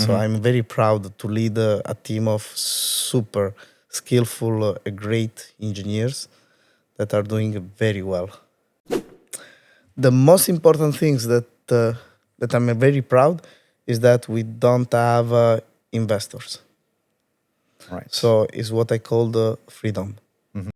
So I'm very proud to lead a team of super skillful, great engineers that are doing very well. The most important things that I'm very proud is that we don't have investors. Right. So it's what I call the freedom.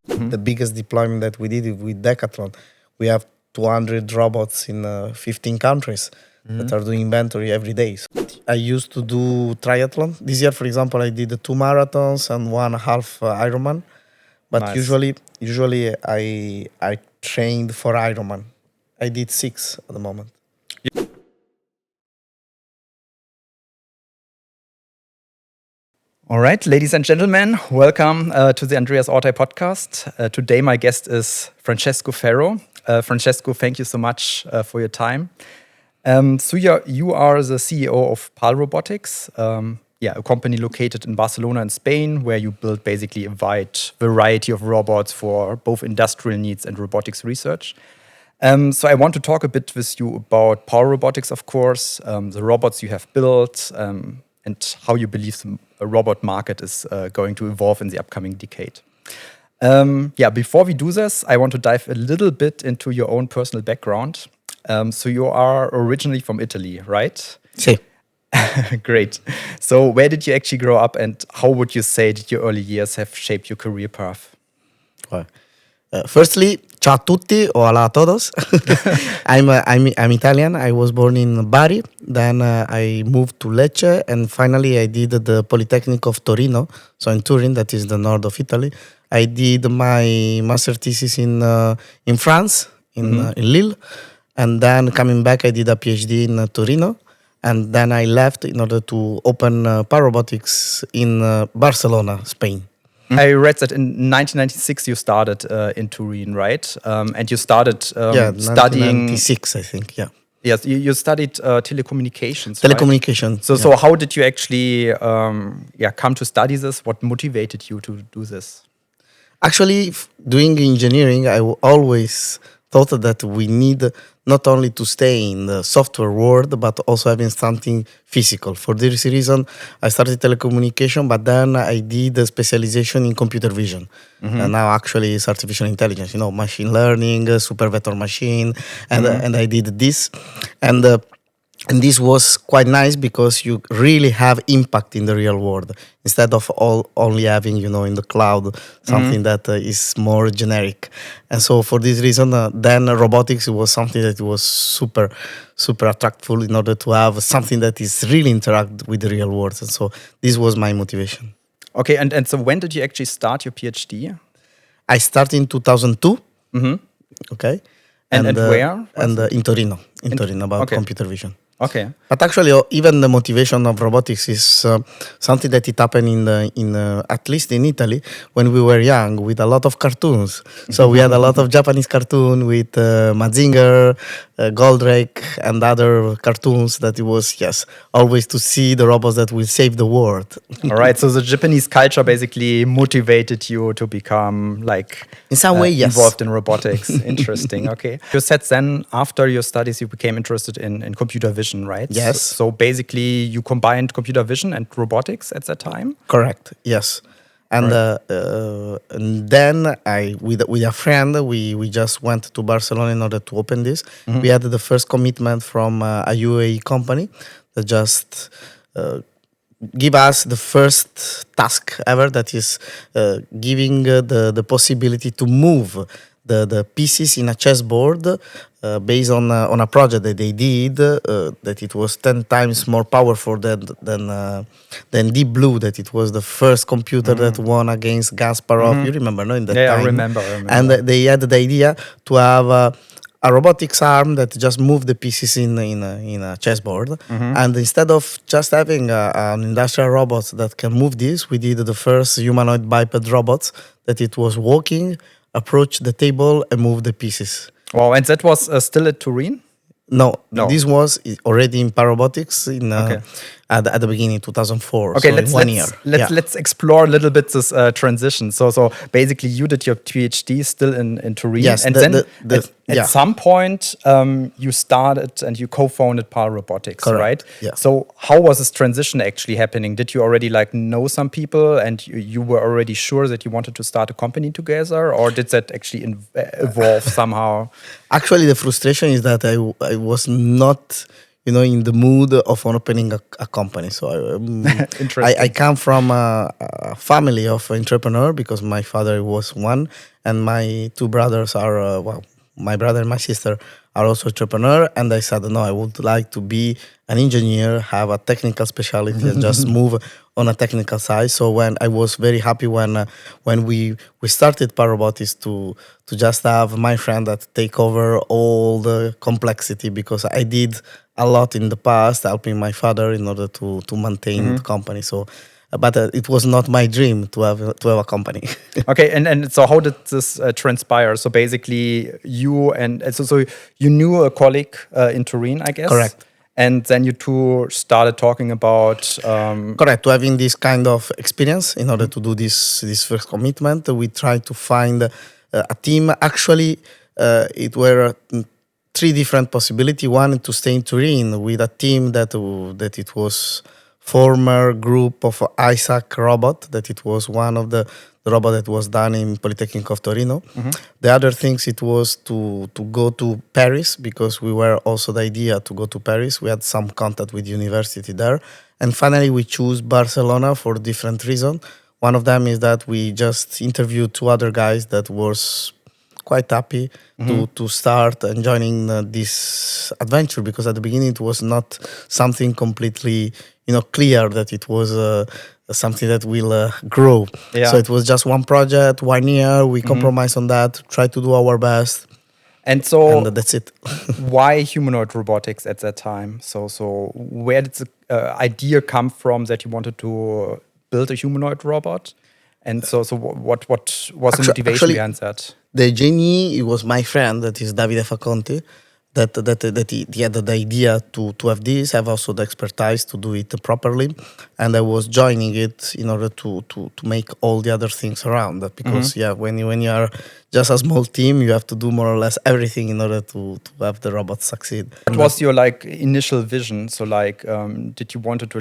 The biggest deployment that we did with Decathlon, we have 200 robots in 15 countries that are doing inventory every day. So I used to do triathlon. This year, for example, I did 2 marathons and 1.5 Ironman. But Nice. usually I trained for Ironman. I did 6 at the moment. All right, ladies and gentlemen, welcome to the Andreas Orthey podcast. Today my guest is Francesco Ferro. Francesco, thank you so much for your time. So you are the CEO of PAL Robotics, a company located in Barcelona in Spain, where you build basically a wide variety of robots for both industrial needs and robotics research. So I want to talk a bit with you about PAL Robotics, of course, the robots you have built, and how you believe the robot market is going to evolve in the upcoming decade. Before we do this, I want to dive a little bit into your own personal background. So you are originally from Italy, right? Sì. Great. So where did you actually grow up, and how would you say that your early years have shaped your career path? Firstly, ciao a tutti o hola a todos. I'm Italian. I was born in Bari. Then I moved to Lecce, and finally I did the Polytechnic of Torino. So in Turin, that is the north of Italy. I did my master thesis in France, in Lille, and then coming back, I did a PhD in Torino. And then I left in order to open PAL Robotics in Barcelona, Spain. I read that in 1996 you started in Turin, right? And you started studying... 1996, I think, yeah. Yes, you studied telecommunications, Telecommunication. Right? So how did you actually come to study this? What motivated you to do this? Actually, doing engineering, I always thought that we need not only to stay in the software world, but also having something physical. For this reason, I started telecommunication, but then I did a specialization in computer vision. And now actually it's artificial intelligence, machine learning, super vector machine, and I did this. And this was quite nice because you really have impact in the real world instead of only having, in the cloud, something that is more generic. And so for this reason, then robotics was something that was super, super attractive in order to have something that is really interact with the real world. And so this was my motivation. Okay, and so when did you actually start your PhD? I started in 2002. Okay. And where? And in Torino, about okay. computer vision. Okay. But actually, even the motivation of robotics is something that it happened in at least in Italy when we were young, with a lot of cartoons. So we had a lot of Japanese cartoons with Mazinger, Goldrake, and other cartoons that it was, always to see the robots that will save the world. All right. So the Japanese culture basically motivated you to become in some way, involved in robotics. Interesting. Okay. You said then after your studies you became interested in computer vision, right? Yes. So basically you combined computer vision and robotics at that time? Correct. Yes. And, and then with a friend, we just went to Barcelona in order to open this. We had the first commitment from a UAE company that just give us the first task ever, that is giving the possibility to move the pieces in a chessboard based on a project that they did, that it was 10 times more powerful than Deep Blue, that it was the first computer that won against Kasparov. You remember, no? In that time. I remember. And they had the idea to have a robotics arm that just moved the pieces in a chessboard. And instead of just having an industrial robot that can move this, we did the first humanoid biped robots that it was walking, approach the table, and move the pieces. Wow, and that was still at Turin? No, this was already in PAL Robotics at the beginning, 2004. Okay, So in 1 year. let's explore a little bit this transition. So basically, you did your PhD still in Turin, Yes, and then at some point you started and you co-founded PAL Robotics, Correct, right? yeah. So how was this transition actually happening? Did you already like know some people, and you were already sure that you wanted to start a company together, or did that actually evolve somehow? Actually, the frustration is that I was not, in the mood of opening a company. So I Interesting. come from a family of entrepreneur because my father was one, and my two brothers are my brother and my sister are also entrepreneur. And I said, no, I would like to be an engineer, have a technical specialty, and just move on a technical side. So when I was very happy when we started PAL Robotics to just have my friend that take over all the complexity, because I did a lot in the past helping my father in order to maintain the company. So but it was not my dream to have a company. Okay, and so how did this transpire? So basically, you and so you knew a colleague in Turin, I guess. Correct. And then you two started talking about. Correct. To having this kind of experience in order to do this first commitment, we tried to find a team. Actually, it were three different possibilities. One, to stay in Turin with a team that it was former group of Isaac robot, that it was one of the robot that was done in Polytechnic of Torino. The other things, it was to go to Paris, because we were also the idea to go to Paris. We had some contact with university there. And finally, we choose Barcelona for different reasons. One of them is that we just interviewed two other guys that was quite happy to start and joining this adventure, because at the beginning it was not something completely clear that it was something that will grow. Yeah. So it was just one project, 1 year. We compromised on that, try to do our best, and that's it. Why humanoid robotics at that time? So where did the idea come from that you wanted to build a humanoid robot? And so what was the motivation behind that? The genie, it was my friend, that is Davide Faconti, that he had the idea to have this, have also the expertise to do it properly, and I was joining it in order to make all the other things around that, because when you are just a small team, you have to do more or less everything in order to have the robot succeed. What was your initial vision? So did you wanted to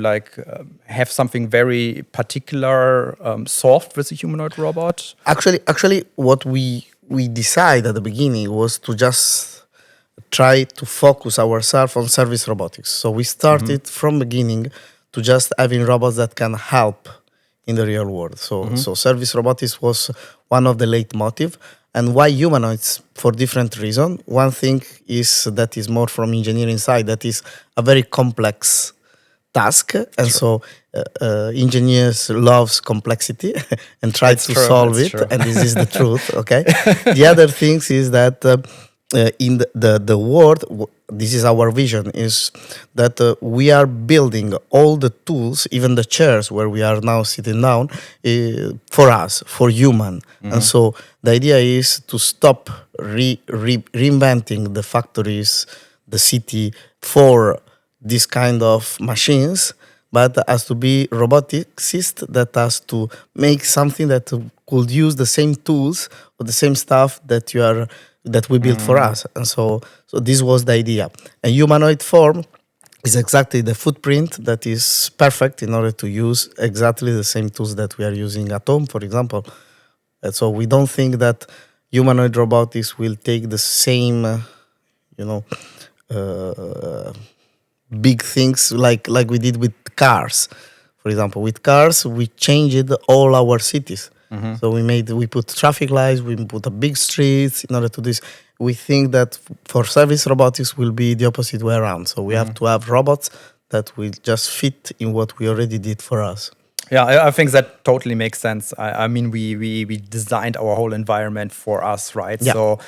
have something very particular solved with a humanoid robot? Actually, what we decided at the beginning was to just try to focus ourselves on service robotics. So we started from beginning to just having robots that can help in the real world. So service robotics was one of the leitmotiv. And why humanoids? For different reasons. One thing is that is more from engineering side, that is a very complex task, and so engineers loves complexity and try to solve it, and this is the truth. Okay. The other things is that in the world, this is our vision, is that we are building all the tools, even the chairs where we are now sitting down, for us, for human. And so the idea is to stop reinventing the factories, the city for this kind of machines, but has to be roboticist that has to make something that could use the same tools or the same stuff that we built for us. And so this was the idea. A humanoid form is exactly the footprint that is perfect in order to use exactly the same tools that we are using at home, for example. And so we don't think that humanoid robotics will take the same, big things like we did with cars. For example, with cars, we changed all our cities. So we put traffic lights, we put a big streets in order to this. We think that for service robotics will be the opposite way around. So we have to have robots that will just fit in what we already did for us. Yeah, I think that totally makes sense. I mean, we designed our whole environment for us, right? Yeah. So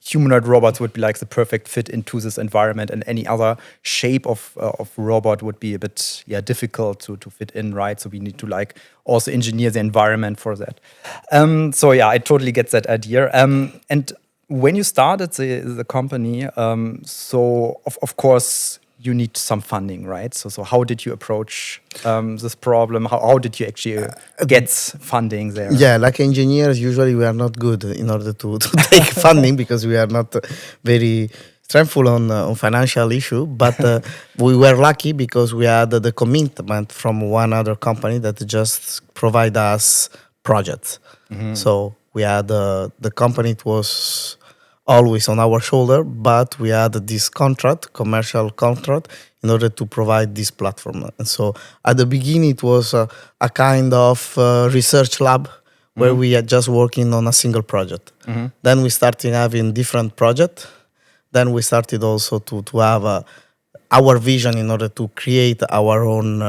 humanoid robots would be the perfect fit into this environment, and any other shape of robot would be a bit difficult to fit in, right? So we need to also engineer the environment for that. So yeah, I totally get that idea. And when you started the company, so of course you need some funding, right? So how did you approach this problem? How did you actually get funding there? Yeah, like engineers, usually we are not good in order to take funding because we are not very strengthful on financial issue. But we were lucky because we had the commitment from one other company that just provide us projects. So we had the company, it was always on our shoulder, but we had this contract, commercial contract, in order to provide this platform. And so at the beginning, it was a kind of research lab where we are just working on a single project. Then we started having different projects. Then we started also to have our vision in order to create our own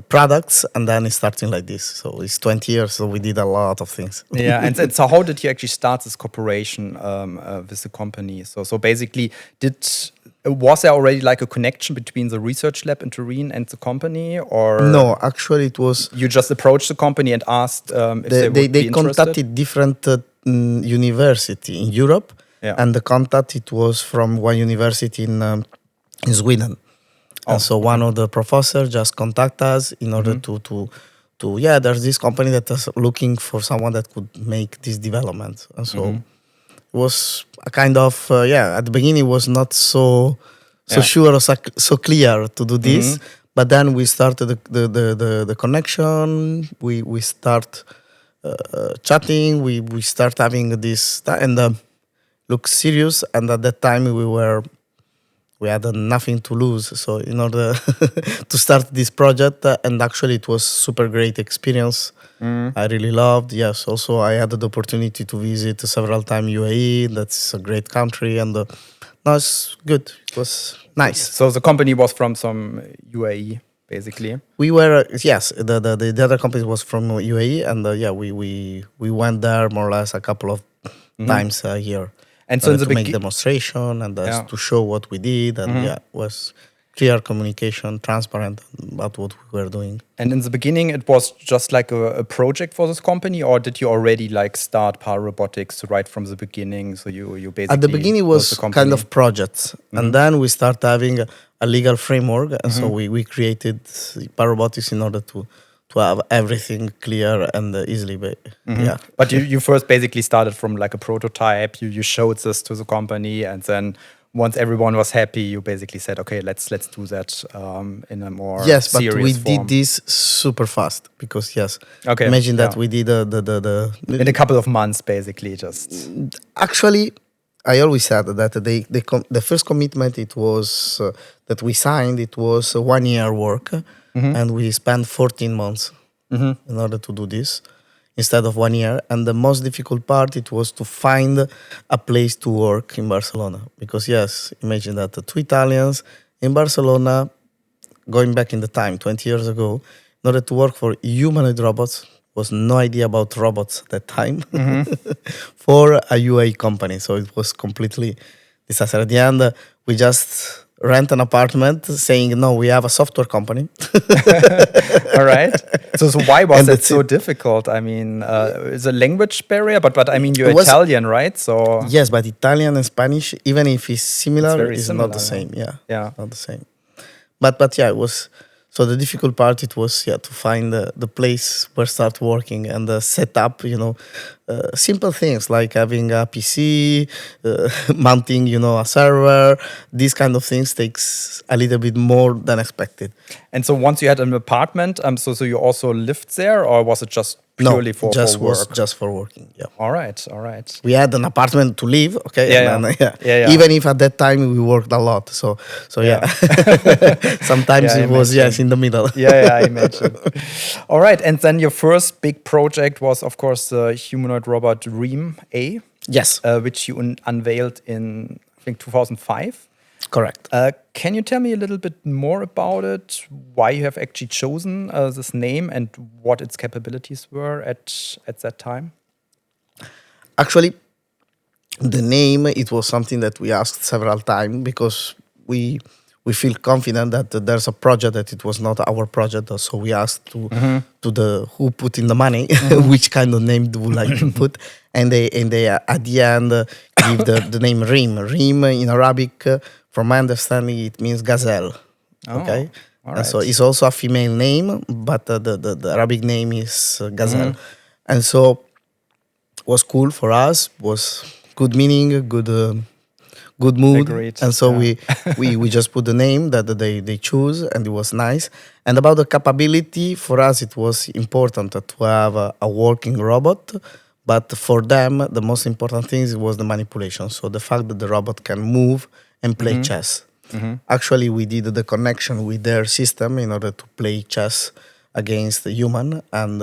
products, and then it's starting like this. So it's 20 years, so we did a lot of things. Yeah, and so how did you actually start this cooperation with the company? So basically, was there already like a connection between the research lab in Turin and the company, or no? Actually, it was you just approached the company and asked if they would be interested? contacted different university in Europe, and the contact it was from one university in Sweden. And so one of the professors just contact us in order to there's this company that is looking for someone that could make this development. And so it was a kind of at the beginning it was not so sure or so clear to do this, but then we started the connection. We start chatting. We start having this and look serious. And at that time we had nothing to lose. So in order to start this project, and actually it was super great experience. I really loved. Yes, also I had the opportunity to visit several times UAE. That's a great country, and no, it's good. It was nice. So the company was from some UAE, basically. We were the other company was from UAE, and we went there more or less a couple of times a year. And so in the to make demonstration and to show what we did, and it was clear communication, transparent about what we were doing. And in the beginning, it was just like a project for this company, or did you already like start PAL Robotics right from the beginning? So you basically at the beginning it was kind of projects, and then we start having a legal framework, and so we created PAL Robotics in order to have everything clear and easily. But you first basically started from like a prototype. You showed this to the company, and then once everyone was happy, you basically said, "Okay, let's do that in a more serious form." Yes, but we did this super fast because imagine that we did the in a couple of months, basically. Just actually, I always said that the first commitment it was that we signed. It was 1 year work. And we spent 14 months in order to do this instead of 1 year. And the most difficult part, it was to find a place to work in Barcelona. Because imagine that the two Italians in Barcelona, going back in the time, 20 years ago, in order to work for humanoid robots, was no idea about robots at that time, for a UA company. So it was completely disaster. At the end, we just rent an apartment saying, no, we have a software company. All right. So why was it so difficult? I mean, it's a language barrier, but I mean, you're Italian, right? So yes, but Italian and Spanish, even if it's similar, it's not the same. Yeah, not the same. But it was. So the difficult part, it was to find the place where start working and set up, simple things like having a PC, mounting, a server. These kind of things takes a little bit more than expected. And so once you had an apartment, so you also lived there, or was it just purely for work? Was just for working. Yeah. All right. We had an apartment to live. Okay. Yeah. Even if at that time we worked a lot. So sometimes it was in the middle. I imagine. All right, and then your first big project was, of course, the humanoid robot REEM-A. Yes. Which you unveiled in, I think, 2005. Correct. Can you tell me a little bit more about it? Why you have actually chosen this name and what its capabilities were at that time? Actually, the name, it was something that we asked several times because we we feel confident that there's a project that it was not our project. So we asked to the who put in the money, which kind of name do we like to put, and they at the end give the name Reem. Reem in Arabic, from my understanding, it means gazelle. Okay. All And so right. it's also a female name, but the Arabic name is gazelle. And so was cool for us, was good meaning, good mood. Agreed, And so yeah. we just put the name that they choose, and it was nice. And about the capability, for us it was important to have a working robot, but for them the most important thing was the manipulation. So the fact that the robot can move and play chess. Actually, we did the connection with their system in order to play chess against the human, and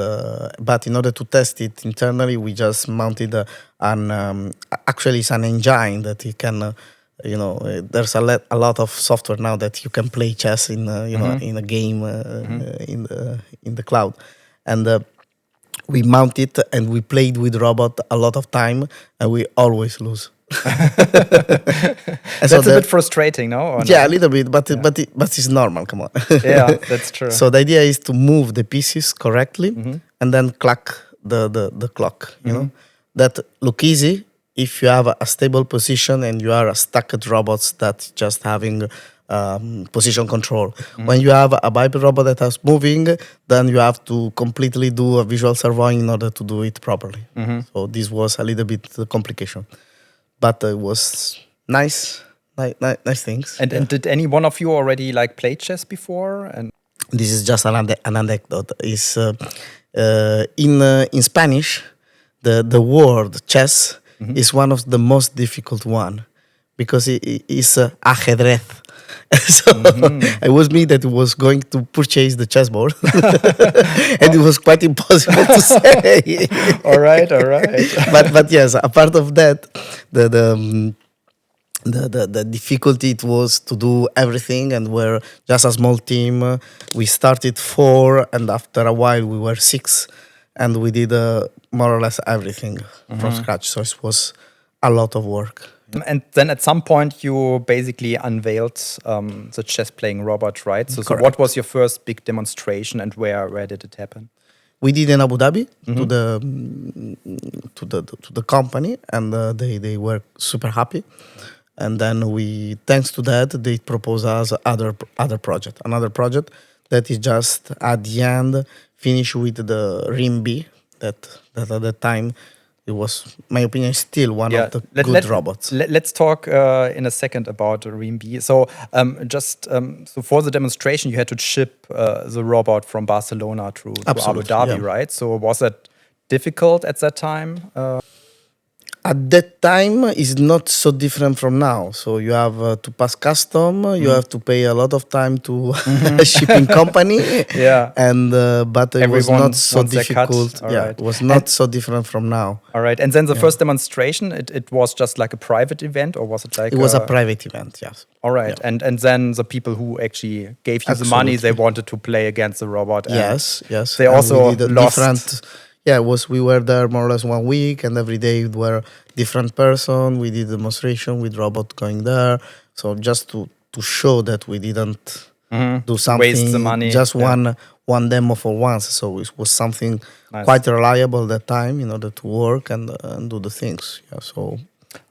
but in order to test it internally, we just mounted actually it's an engine that you can, there's a lot of software now that you can play chess in, in a game in the cloud, and we mount it and we played with robot a lot of time, and we always lose. That's a bit frustrating, no? Or Yeah, no? a little bit, but it's normal. Come on. Yeah, that's true. So the idea is to move the pieces correctly and then clock the clock. You know, that look easy if you have a stable position and you are a stacked robots that just having position control. When you have a biped robot that is moving, then you have to completely do a visual surveying in order to do it properly. So this was a little bit the complication, but it was nice things. And did any one of you already like play chess before? And This is just an anecdote. Is in Spanish, the word chess is one of the most difficult one, because it is ajedrez. So it was me that was going to purchase the chessboard, and it was quite impossible to say. all right. but yes, apart of that, the difficulty it was to do everything, and we're just a small team. We started 4, and after a while we were 6, and we did more or less everything from scratch. So it was a lot of work. And then at some point you basically unveiled the chess playing robot, right? So what was your first big demonstration, and where did it happen? We did in Abu Dhabi to the company, and they were super happy. And then thanks to that, they proposed us another project that is just at the end finish with the REEM-B. That at that time, it was, my opinion, still one of the good robots. Let's talk in a second about REEM-B. So so for the demonstration, you had to ship the robot from Barcelona to Abu Dhabi, right? So was that difficult at that time? At that time, it's not so different from now. So you have to pass custom. You have to pay a lot of time to a shipping company. Yeah, and but it was not so difficult. Right. It was not so different from now. All right. And then the first demonstration, it was just like a private event, or was it like? It was a private event. Yes. All right. Yeah. And then the people who actually gave you the money, they wanted to play against the robot. And yes. They also lost. Yeah, we were there more or less 1 week, and every day we were different person. We did demonstration with robot going there. So just to show that we didn't do something, waste the money. Just one demo for once. So it was something quite reliable that time in order to work and do the things. Yeah. So.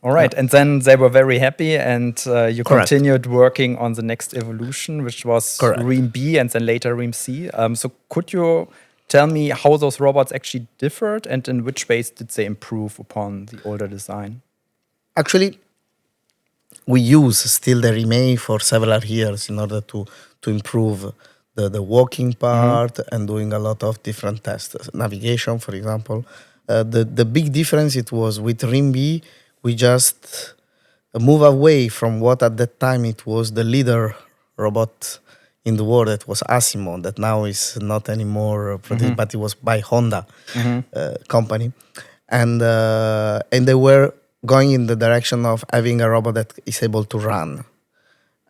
All right, and then they were very happy, and you continued working on the next evolution, which was REEM-B and then later REEM-C. So could you tell me how those robots actually differed, and in which ways did they improve upon the older design? Actually, we use still the REEM-A for several years in order to improve the walking part and doing a lot of different tests. Navigation, for example. The big difference it was with REEM-B, we just move away from what at that time it was the leader robot in the world, that was Asimo, that now is not anymore produced, but it was by Honda company, and they were going in the direction of having a robot that is able to run,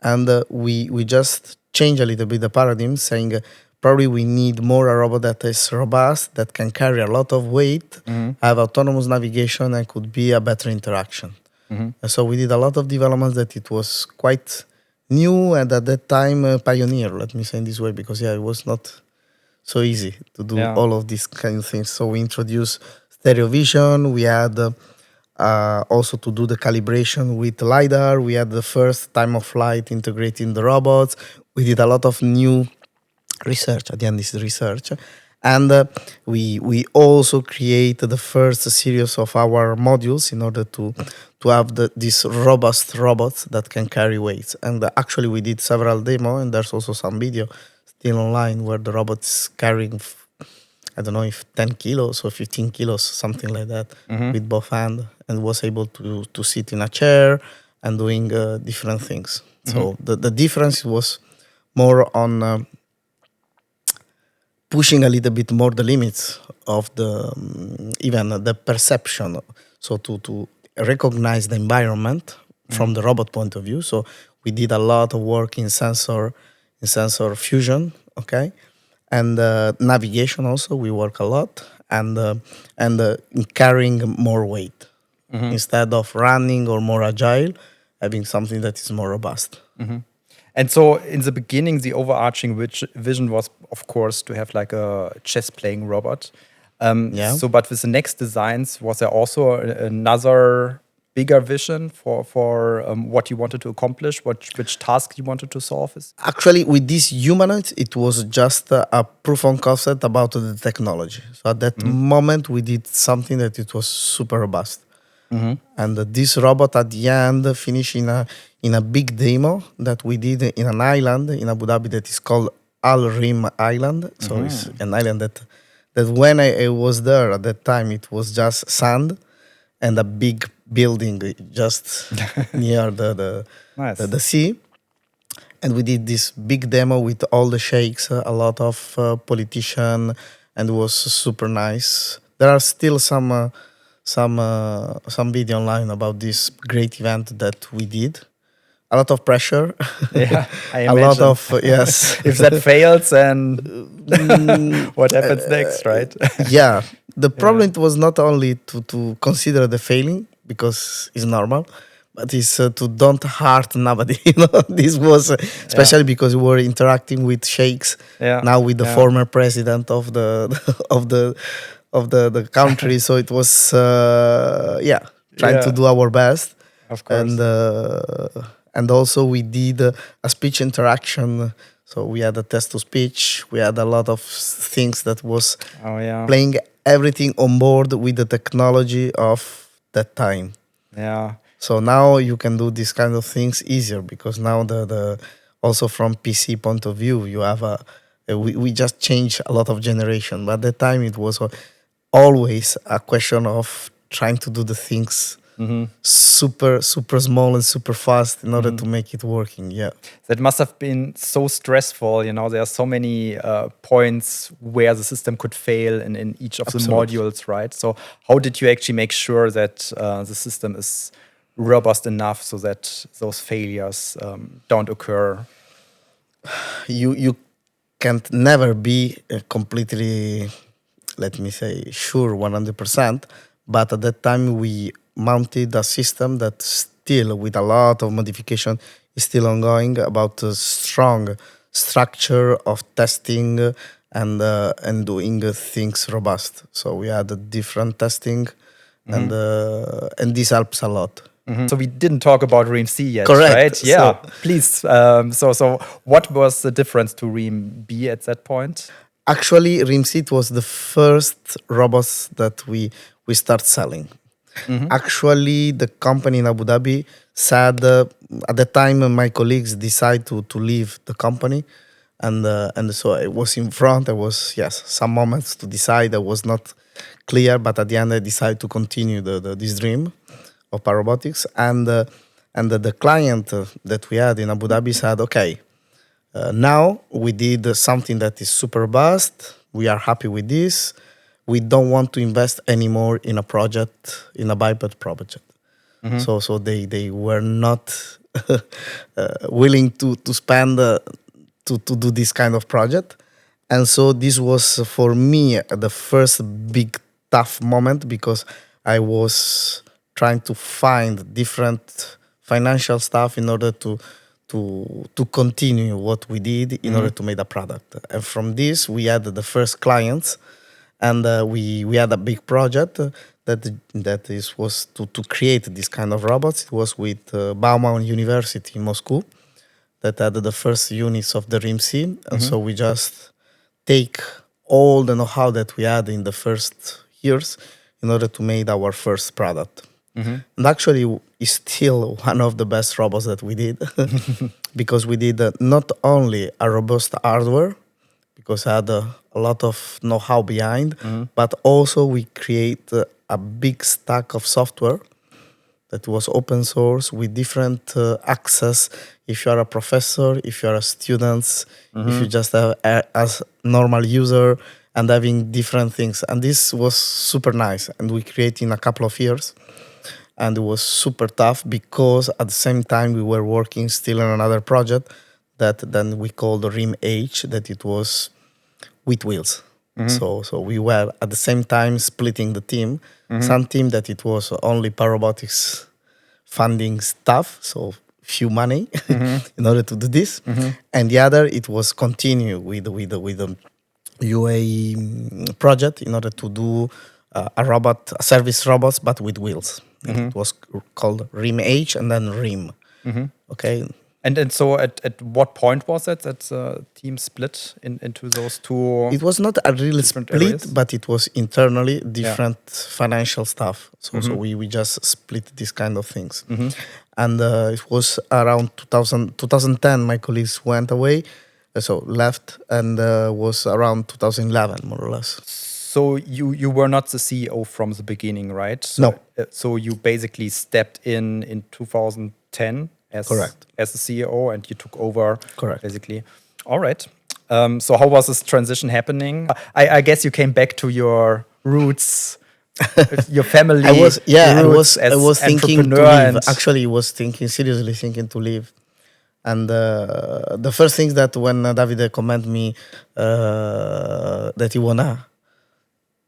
and we just changed a little bit the paradigm, saying probably we need more a robot that is robust, that can carry a lot of weight, have autonomous navigation, and could be a better interaction. And so we did a lot of developments that it was quite new and at that time pioneer. Let me say in this way because it was not so easy to do Yeah. all of these kind of things. So we introduced stereo vision. We had also to do the calibration with lidar. We had the first time of flight integrating the robots. We did a lot of new research. At the end, this is research, and we also created the first series of our modules in order to have these robust robots that can carry weights. And actually, we did several demo, and there's also some video still online where the robot is carrying I don't know if 10 kilos or 15 kilos, something like that, with both hands, and was able to sit in a chair and doing different things. So the difference was more on pushing a little bit more the limits of the even the perception. So to recognize the environment from the robot point of view. So we did a lot of work in sensor fusion, okay, and navigation also. We work a lot and in carrying more weight instead of running or more agile, having something that is more robust. And so in the beginning, the overarching vision was, of course, to have like a chess playing robot. Yeah. So, but with the next designs, was there also another bigger vision for what you wanted to accomplish, which task you wanted to solve? Actually, with these humanoids, it was just a proof of concept about the technology. So at that moment, we did something that it was super robust. And this robot at the end finished in a big demo that we did in an island in Abu Dhabi that is called Al Reem Island. So it's an island that when I was there at that time, it was just sand and a big building just near Nice. the sea. And we did this big demo with all the sheikhs, a lot of politicians, and it was super nice. There are still some video online about this great event that we did. A lot of pressure. Yeah, I a lot imagine. of yes. If that fails, then what happens next, right? Yeah. The problem was not only to consider the failing because it's normal, but it's to don't hurt nobody. This was especially because we were interacting with sheikhs Yeah, now with the yeah. former president of the the country. So it was trying to Yeah. do our best. Of course. And also we did a speech interaction. So we had a test to speech. We had a lot of things that was Oh yeah. playing everything on board with the technology of that time. Yeah. So now you can do these kind of things easier because now the also from PC point of view you have we just changed a lot of generation. But at that time it was always a question of trying to do the things super small and super fast in order to make it working. Yeah. That must have been so stressful. There are so many points where the system could fail in each of the Absolutely. modules, right? So how did you actually make sure that the system is robust enough so that those failures don't occur? You can't never be completely, let me say, sure 100%. But at that time we mounted a system that still, with a lot of modification, is still ongoing about a strong structure of testing and doing things robust. So we had a different testing, and this helps a lot. So we didn't talk about REEM-C yet, Correct. right? Yeah, So- please. So what was the difference to REEM-B at that point? Actually, REEM-C was the first robots that we start selling. Actually, the company in Abu Dhabi said at the time my colleagues decided to leave the company, and so I was in front. There was some moments to decide. I was not clear, but at the end I decided to continue this dream of PAL Robotics, and the client that we had in Abu Dhabi said, okay. Now we did something that is super robust. We are happy with this. We don't want to invest anymore in a project, in a biped project. So they were not willing to spend to do this kind of project. And so this was for me the first big tough moment because I was trying to find different financial stuff in order to to continue what we did in order to make a product. And from this, we had the first clients, and we had a big project was to create this kind of robots. It was with Bauman University in Moscow that had the first units of the REEM-C, and so we just take all the know-how that we had in the first years in order to make our first product. And actually, it's still one of the best robots that we did because we did not only a robust hardware, because I had a lot of know-how behind, but also we create a big stack of software that was open source with different access. If you are a professor, if you are a student, if you just have as normal user, and having different things. And this was super nice. And we created in a couple of years. And it was super tough because at the same time we were working still on another project that then we called the REEM-H, that it was with wheels. So we were at the same time splitting the team. Some team that it was only PAL Robotics funding stuff, so few money in order to do this. And the other, it was continue with the UA project in order to do a service robots, but with wheels. It was called REEM-H and then REEM. Okay. And so at what point was it that the team split into those two? It was not a real split, areas? but it was internally different financial stuff. So we just split these kind of things. And it was around 2010, my colleagues went away, so left, and was around 2011, more or less. So you were not the CEO from the beginning, right? So, No. So you basically stepped in 2010 as Correct. As the CEO, and you took over. Correct. Basically. All right. So how was this transition happening? I guess you came back to your roots, your family. I was as thinking to entrepreneur leave. Actually, I was seriously thinking to leave. And the first things that when Davide commented me that he wanna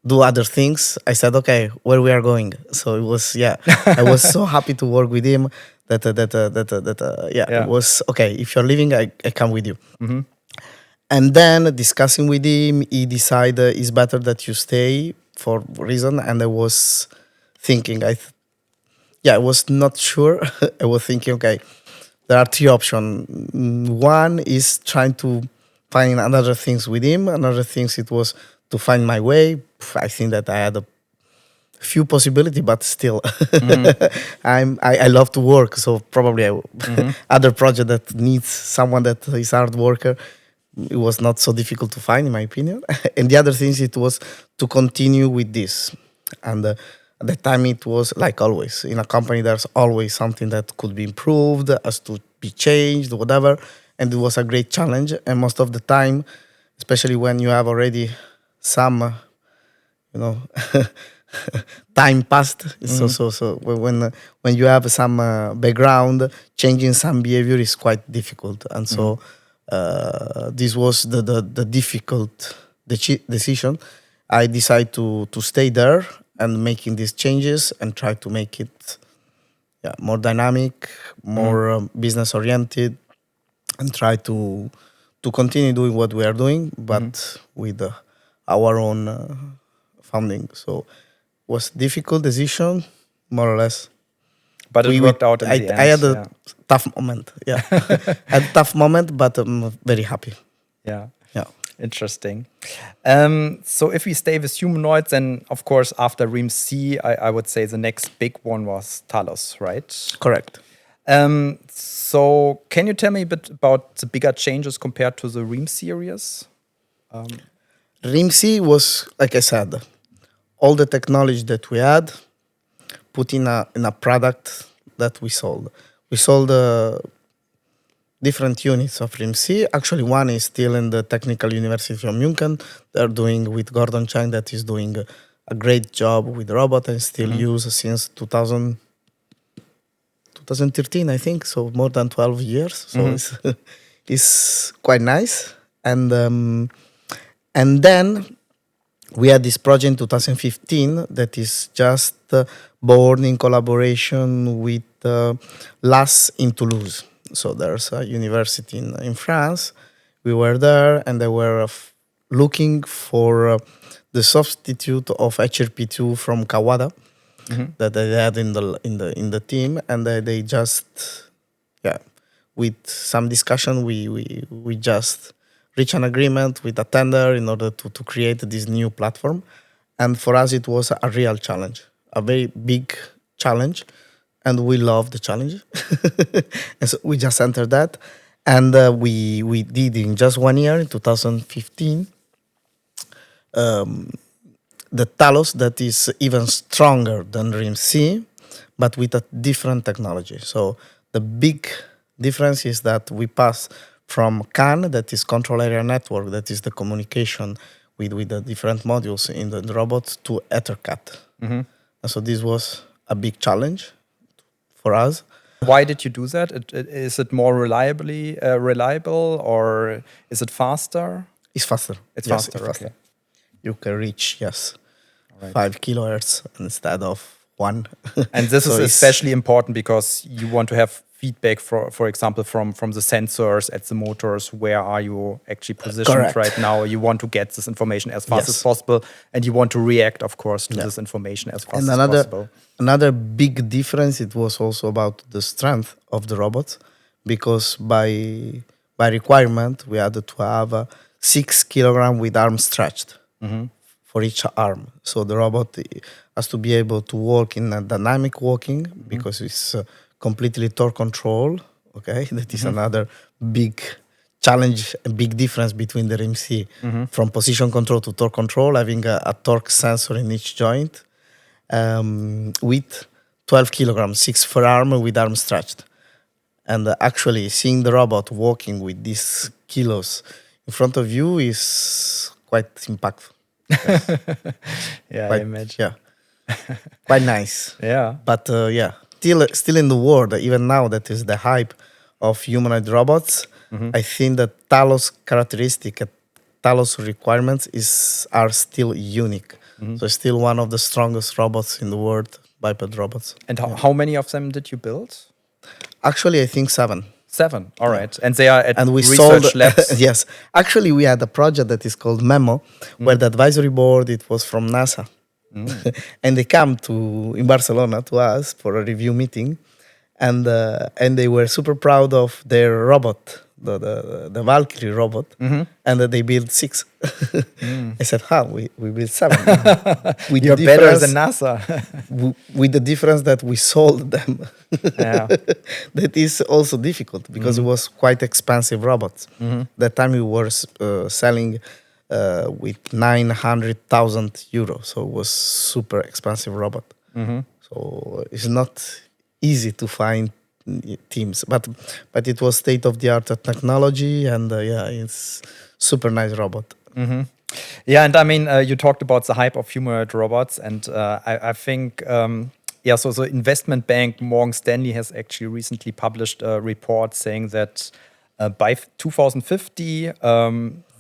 do other things, I said, okay, where we are going. So it was, I was so happy to work with him that it was, okay, if you're leaving, I come with you. And then discussing with him, he decided it's better that you stay for reason. And I was thinking, I was not sure. I was thinking, okay, there are three options. One is trying to find other things with him. Another things it was to find my way. I think that I had a few possibilities, but still, I love to work. So probably other project that needs someone that is hard worker, it was not so difficult to find, in my opinion. And the other things, it was to continue with this. And at that time, it was like always in a company. There's always something that could be improved, has to be changed, whatever. And it was a great challenge. And most of the time, especially when you have already some, time passed. So when you have some background, changing some behavior is quite difficult. And so this was the difficult decision. I decided to stay there and making these changes and try to make it more dynamic, more business oriented, and try to continue doing what we are doing, but with our own funding. So it was a difficult decision, more or less. But it worked out in the end. I had a tough moment. Yeah, had a tough moment, but I'm very happy. Yeah. Yeah. Interesting. So if we stay with humanoids, then of course after REEM-C, I would say the next big one was TALOS, right? Correct. So can you tell me a bit about the bigger changes compared to the REEM series? REEM-C was, like I said, all the technology that we had put in a product that we sold. We sold different units of REEM-C. Actually, one is still in the Technical University of Munich. They're doing with Gordon Chang, that is doing a great job with robot and still used since 2013, I think. So more than 12 years. So it's quite nice. And then we had this project in 2015 that is just born in collaboration with LAS in Toulouse. So there's a university in France. We were there, and they were looking for the substitute of HRP2 from Kawada that they had in the team, and they just with some discussion we just reached an agreement with a tender in order to create this new platform. And for us, it was a real challenge, a very big challenge, and we love the challenge. And so we just entered that, and we did in just 1 year, in 2015, the TALOS that is even stronger than REEM-C, but with a different technology. So the big difference is that we pass from CAN, that is control area network, that is the communication with the different modules in the robot, to EtherCAT. And so this was a big challenge for us. Why did you do that? Is it more reliable, or is it faster? It's faster. It's Yes, faster. it's Okay. You can reach, yes, Right. 5 kilohertz instead of 1. And this So is it's- especially important because you want to have feedback, for example, from the sensors at the motors. Where are you actually positioned Correct. right now? You want to get this information as fast Yes. as possible, and you want to react, of course, to this information as fast And as possible. another big difference, it was also about the strength of the robots, because by requirement we had to have 6 kilogram with arm stretched for each arm. So the robot has to be able to walk in a dynamic walking, because it's completely torque control. Okay, that is another big challenge, a big difference between the REEM-C from position control to torque control, having a torque sensor in each joint, with 12 kilograms, 6 per arm with arm stretched. And actually seeing the robot walking with these kilos in front of you is quite impactful. Yeah, I Quite, imagine. yeah, quite nice. Yeah. But still in the world, even now that is the hype of humanoid robots, I think that TALOS characteristic, TALOS requirements are still unique. So it's still one of the strongest robots in the world, biped robots. And how many of them did you build? Actually, I think 7. 7. All right. And they are at And we research sold labs. yes. Actually, we had a project that is called Memo, where the advisory board, it was from NASA. And they come in Barcelona to us for a review meeting, and they were super proud of their robot, the Valkyrie robot, and that they built 6. I said, we built 7. With You're the better difference- than NASA. with the difference that we sold them. Yeah. That is also difficult, because it was quite expensive robots. That time we were selling with 900,000 euros, so it was super expensive robot. So it's not easy to find teams, but it was state of the art technology, and it's super nice robot. Yeah, and I mean, you talked about the hype of humanoid robots, and I think, so the investment bank Morgan Stanley has actually recently published a report saying that by 2050,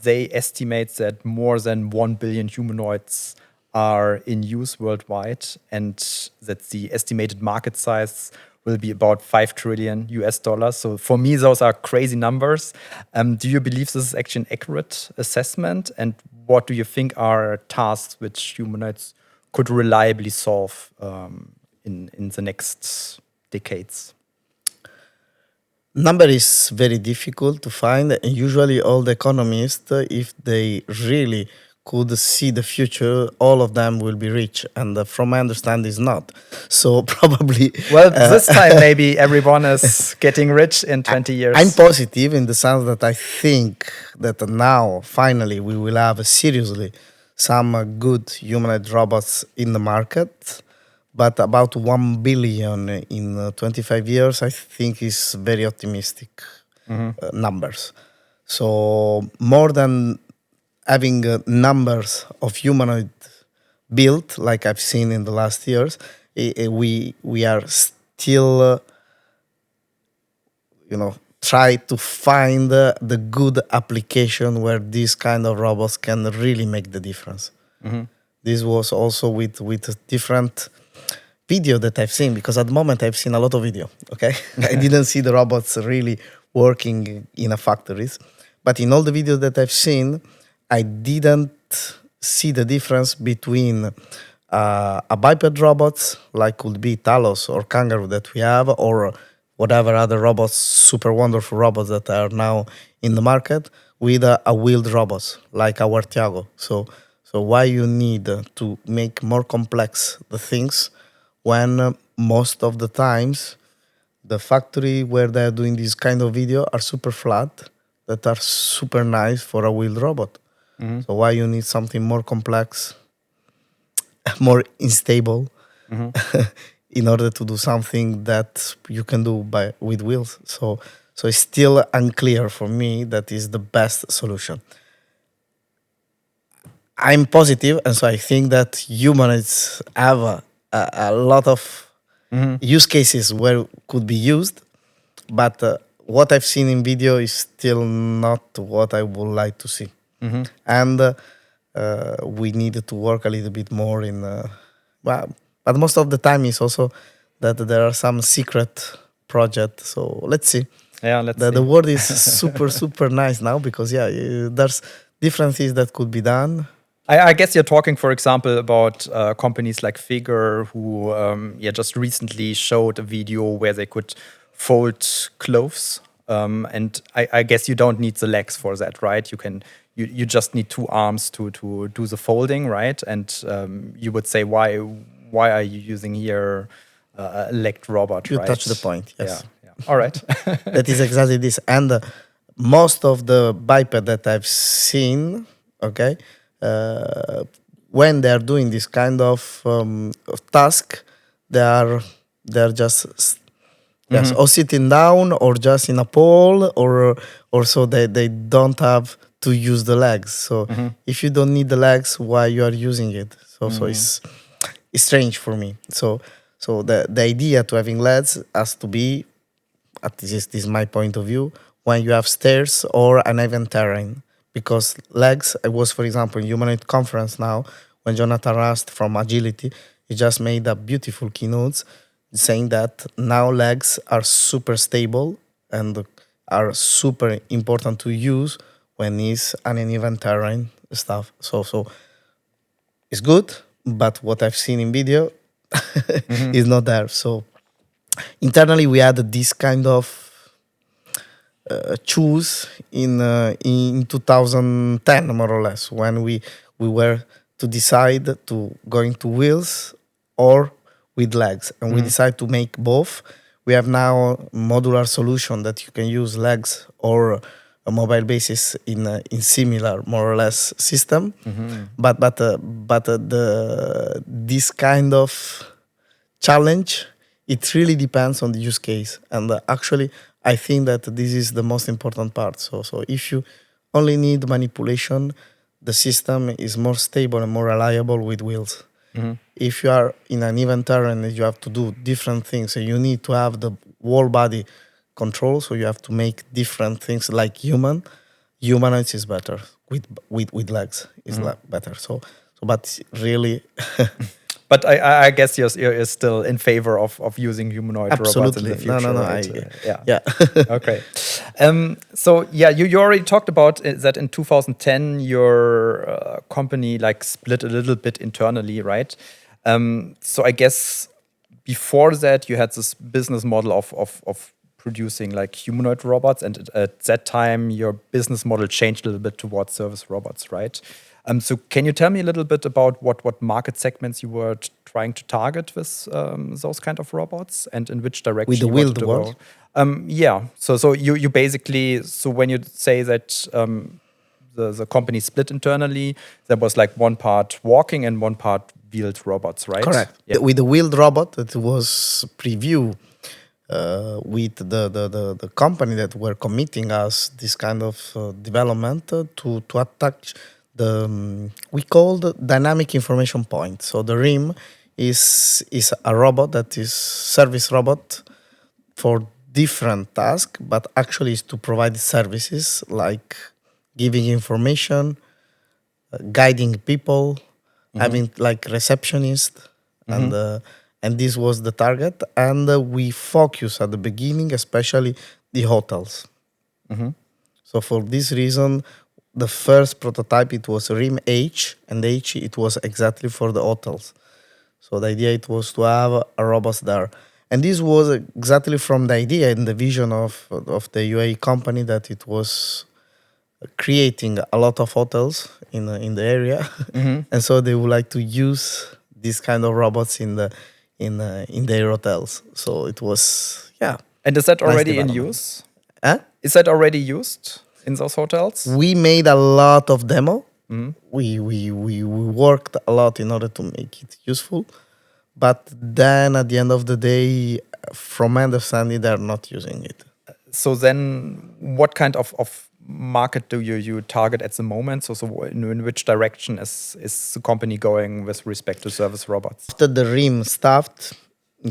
they estimate that more than 1 billion humanoids are in use worldwide, and that the estimated market size will be about $5 trillion US. So for me, those are crazy numbers. Do you believe this is actually an accurate assessment? And what do you think are tasks which humanoids could reliably solve in the next decades? Number is very difficult to find, and usually all the economists, if they really could see the future, all of them will be rich, and from my understanding is not. So probably... Well, this time maybe everyone is getting rich in 20 years. I'm positive in the sense that I think that now, finally, we will have seriously some good humanoid robots in the market. But about 1 billion in 25 years, I think is very optimistic numbers. So more than having numbers of humanoid built, like I've seen in the last years, we are still, try to find the good application where these kind of robots can really make the difference. This was also with different video that I've seen, because at the moment I've seen a lot of video. Okay, I didn't see the robots really working in a factories, but in all the videos that I've seen, I didn't see the difference between a biped robots like could be Talos or Kangaroo that we have, or whatever other robots, super wonderful robots that are now in the market, with a wheeled robots like our Tiago. So why you need to make more complex the things when most of the times the factory where they're doing this kind of video are super flat, that are super nice for a wheeled robot. So why you need something more complex, more unstable, in order to do something that you can do with wheels? So it's still unclear for me that is the best solution. I'm positive, and so I think that humanoids have a lot of use cases where it could be used, but what I've seen in video is still not what I would like to see. And we needed to work a little bit more in, well, but most of the time is also that there are some secret projects. So let's see. Yeah, let's see. The world is super nice now, because there's different things that could be done. I guess you're talking, for example, about companies like Figure, who just recently showed a video where they could fold clothes. And I guess you don't need the legs for that, right? You just need two arms to do the folding, right? And you would say, why are you using here a legged robot? You right? touch the point. Yes. Yeah. All right. That is exactly this. And most of the biped that I've seen, okay, when they're doing this kind of task, they're just or sitting down, or just in a pole, or so they don't have to use the legs. So if you don't need the legs, why you are using it? So it's strange for me. So the idea to having legs has to be, at least this is my point of view, when you have stairs or an even terrain. Because legs, I was, for example, in Humanoid conference now, when Jonathan Rust from Agility, he just made a beautiful keynote saying that now legs are super stable and are super important to use when it's an uneven terrain stuff. So it's good, but what I've seen in video is not there. So internally we had this kind of choose in 2010, more or less, when we were to decide to going to wheels or with legs, and we decided to make both. We have now a modular solution that you can use legs or a mobile basis in similar, more or less, system. But this kind of challenge, it really depends on the use case, and actually I think that this is the most important part. So if you only need manipulation, the system is more stable and more reliable with wheels. If you are in an even terrain and you have to do different things, and you need to have the whole body control, so you have to make different things like humanoids is better with legs is better. So but really. But I guess you're still in favor of using humanoid robots in the future. No. Right? Yeah. Okay. So you already talked about that in 2010 your company split a little bit internally, right? So I guess before that you had this business model of producing humanoid robots, and at that time your business model changed a little bit towards service robots, right? So can you tell me a little bit about what market segments you were trying to target with those kind of robots, and in which direction with the you wheel wanted to world? go? Yeah. So you basically, so when you say that the company split internally, there was one part walking and one part wheeled robots, right? Correct. Yeah. With the wheeled robot, it was preview with the company that were committing us this kind of development to attach the we call the dynamic information point. So the REEM is a robot that is service robot for different tasks, but actually is to provide services like giving information, guiding people, having receptionist, and and this was the target. And we focus at the beginning, especially the hotels. So for this reason, the first prototype, it was REEM-H, and H, it was exactly for the hotels. So the idea, it was to have a robot there. And this was exactly from the idea and the vision of the UAE company, that it was creating a lot of hotels in the area. And so they would like to use these kind of robots in their hotels. So it was, yeah. And is that Nice already in development. use? Huh? Is that already used in those hotels? We made a lot of demo. We worked a lot in order to make it useful. But then at the end of the day, from my understanding, they're not using it. So then what kind of market do you target at the moment? So in which direction is the company going with respect to service robots? After the REEM stopped,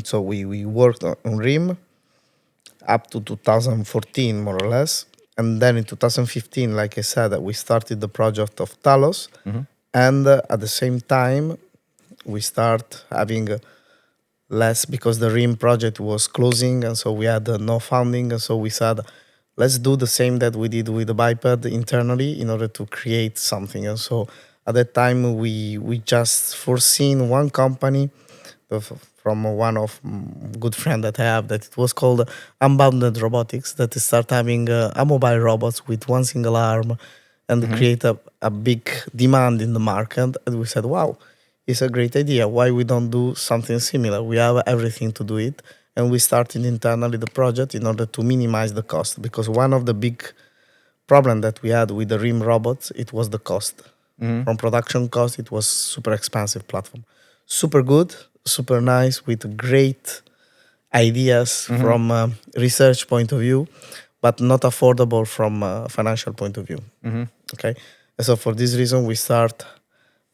so we worked on REEM up to 2014, more or less. And then in 2015, like I said, we started the project of TALOS. And at the same time, we start having less, because the REEM project was closing, and so we had no funding. And so we said, let's do the same that we did with the biped internally in order to create something. And so at that time, we just foreseen one company from one of good friend that I have, that it was called Unbounded Robotics, that start having a mobile robots with one single arm, and create a big demand in the market. And we said, wow, it's a great idea. Why we don't do something similar? We have everything to do it. And we started internally the project in order to minimize the cost, because one of the big problem that we had with the REEM robots, it was the cost. From production cost, it was super expensive platform. Super good, super nice, with great ideas from a research point of view, but not affordable from a financial point of view. Okay, and so for this reason, we start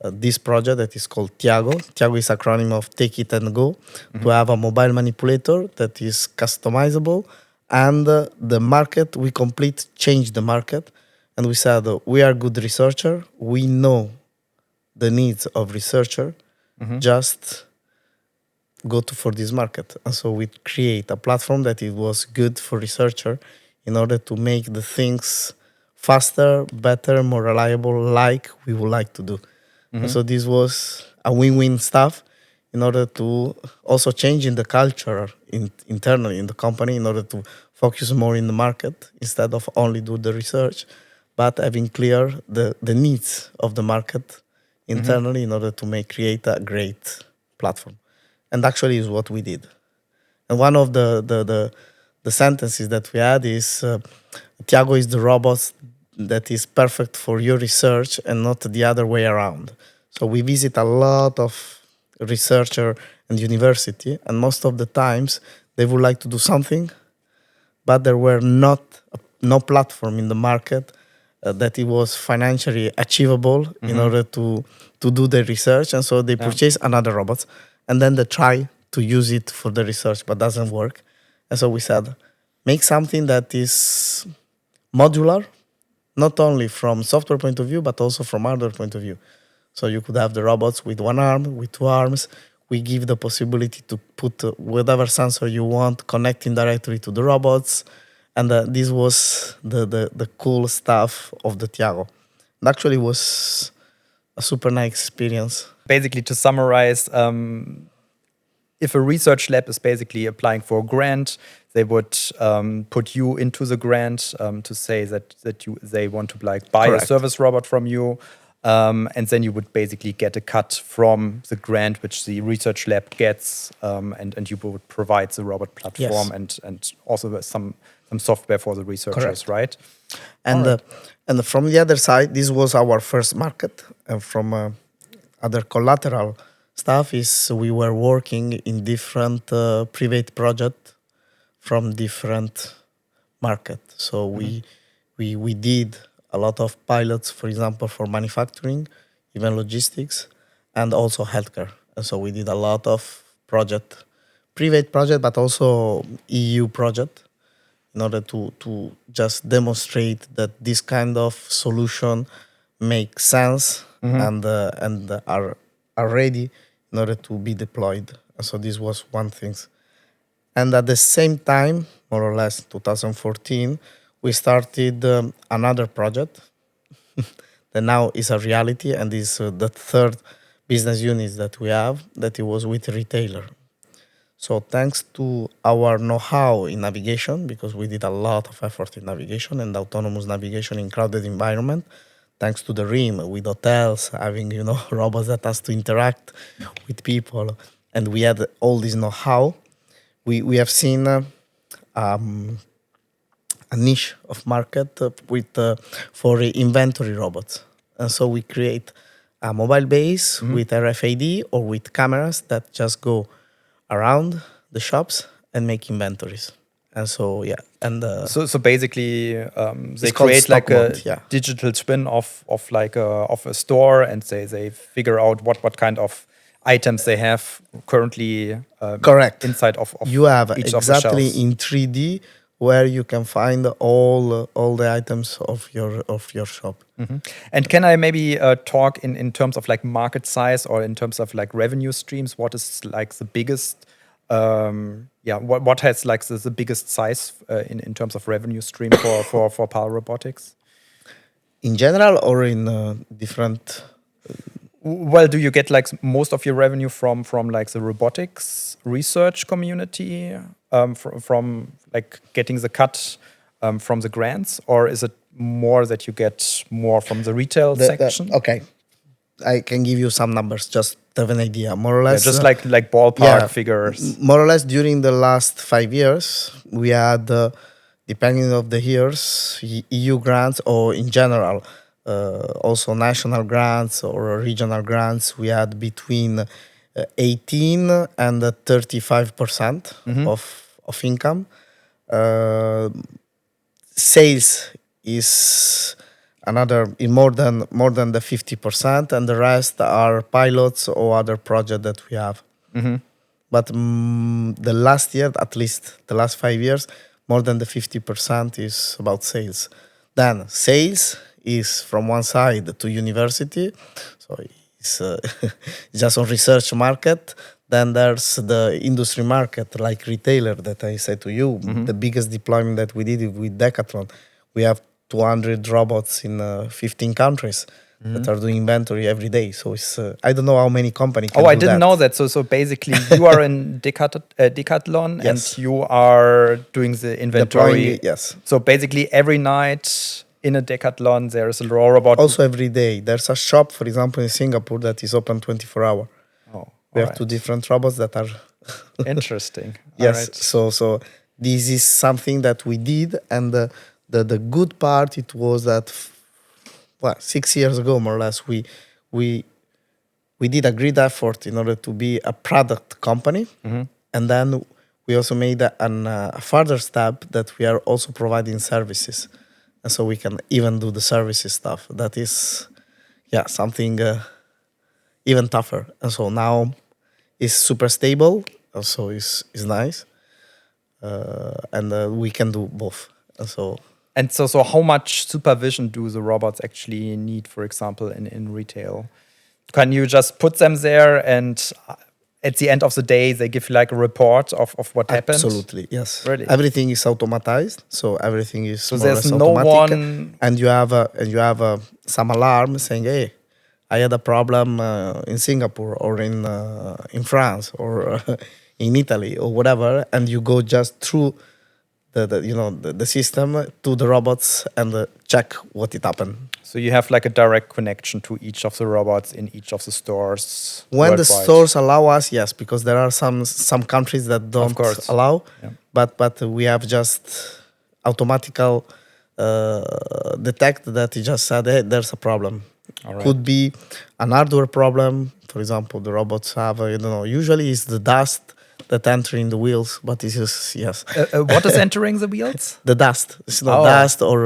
this project that is called Tiago. Tiago is acronym of Take It and Go, to have a mobile manipulator that is customizable. And the market, we change the market. And we said, we are good researcher. We know the needs of researcher. Just go for this market. And so we create a platform that it was good for researcher in order to make the things faster, better, more reliable, like we would like to do. And so this was a win-win stuff, in order to also change in the culture internally in the company, in order to focus more in the market instead of only do the research, but having clear the needs of the market internally in order to create a great platform. And actually is what we did. And one of the sentences that we had is, Tiago is the robot that is perfect for your research and not the other way around. So we visit a lot of researcher and university, and most of the times they would like to do something, but there were no platform in the market that it was financially achievable in order to do the research. And so they purchase another robot, and then they try to use it for the research, but doesn't work. And so we said, make something that is modular, not only from software point of view, but also from hardware point of view. So you could have the robots with one arm, with two arms. We give the possibility to put whatever sensor you want, connecting directly to the robots. And this was the cool stuff of the Tiago. And actually was a super nice experience. Basically, to summarize, if a research lab is basically applying for a grant, they would put you into the grant to say that they want to buy Correct. a service robot from you. And then you would basically get a cut from the grant which the research lab gets, and you would provide the robot platform. Yes. and also some software for the researchers. Correct. Right? And from the other side, this was our first market. And from other collateral stuff is we were working in different private projects from different market. So we did a lot of pilots, for example, for manufacturing, even logistics, and also healthcare. And so we did a lot of private project, but also EU project, in order to just demonstrate that this kind of solution makes sense and are ready in order to be deployed. So this was one thing. And at the same time, more or less 2014, we started another project that now is a reality and is the third business unit that we have, that it was with a retailer. So thanks to our know-how in navigation, because we did a lot of effort in navigation and autonomous navigation in crowded environment, thanks to the REEM with hotels, having robots that has to interact with people, and we had all this know-how. We have seen a niche of market for inventory robots, and so we create a mobile base with RFID or with cameras that just go around the shops and make inventories. And so so basically they called create like a stock mode, digital twin of a store, and they figure out what kind of items they have currently correct inside of you have each exactly of the shelves. in 3D where you can find all the items of your shop. And can I maybe talk in terms of like market size or in terms of like revenue streams? What is like the biggest what has like the biggest size in terms of revenue stream for PAL Robotics? In general or in different? Well, do you get like most of your revenue from like the robotics research community, from like getting the cut from the grants, or is it more that you get more from the retail section? Okay, I can give you some numbers just to have an idea, more or less. Just like ballpark figures. More or less during the last 5 years, we had, depending of the years, EU grants or in general, also national grants or regional grants. We had between 18 and 35% of income. Sales is another in more than the 50%, and the rest are pilots or other projects that we have. But the last year, at least the last 5 years, more than the 50% is about sales. Then sales is from one side to university, so it's just on research market. Then there's the industry market, like retailer that I said to you. The biggest deployment that we did with Decathlon, we have 200 robots in 15 countries that are doing inventory every day. So it's I don't know how many companies can do I didn't know that. So basically you are in Decathlon Yes. and you are doing the inventory. Deploying, yes. So basically every night in a Decathlon there is a robot. Also every day. There's a shop, for example, in Singapore that is open 24 hours. Oh, We have two different robots that are interesting. yes. All right. So this is something that we did, and the good part it was that 6 years ago, more or less, we did a great effort in order to be a product company, and then we also made a further step that we are also providing services, and so we can even do the services stuff. That is, something even tougher. And so now it's super stable, and so it's nice, and we can do both. And so how much supervision do the robots actually need, for example, in retail? Can you just put them there and at the end of the day they give like a report of what happened? Absolutely, yes. Really? Everything is automatized, so everything is so more or there's less no automatic. one. And you have some alarm saying, "Hey, I had a problem in Singapore or in France or in Italy or whatever," and you go just through the system to the robots and check what it happened. So you have like a direct connection to each of the robots in each of the stores. When worldwide. the stores allow us, yes, because there are some countries that don't allow. Yeah. But we have just automatical detect that you just said, hey, there's a problem. All right. Could be an hardware problem. For example, the robots have usually it's the dust that enter in the wheels, but this is yes. What is entering the wheels? The dust. It's not dust or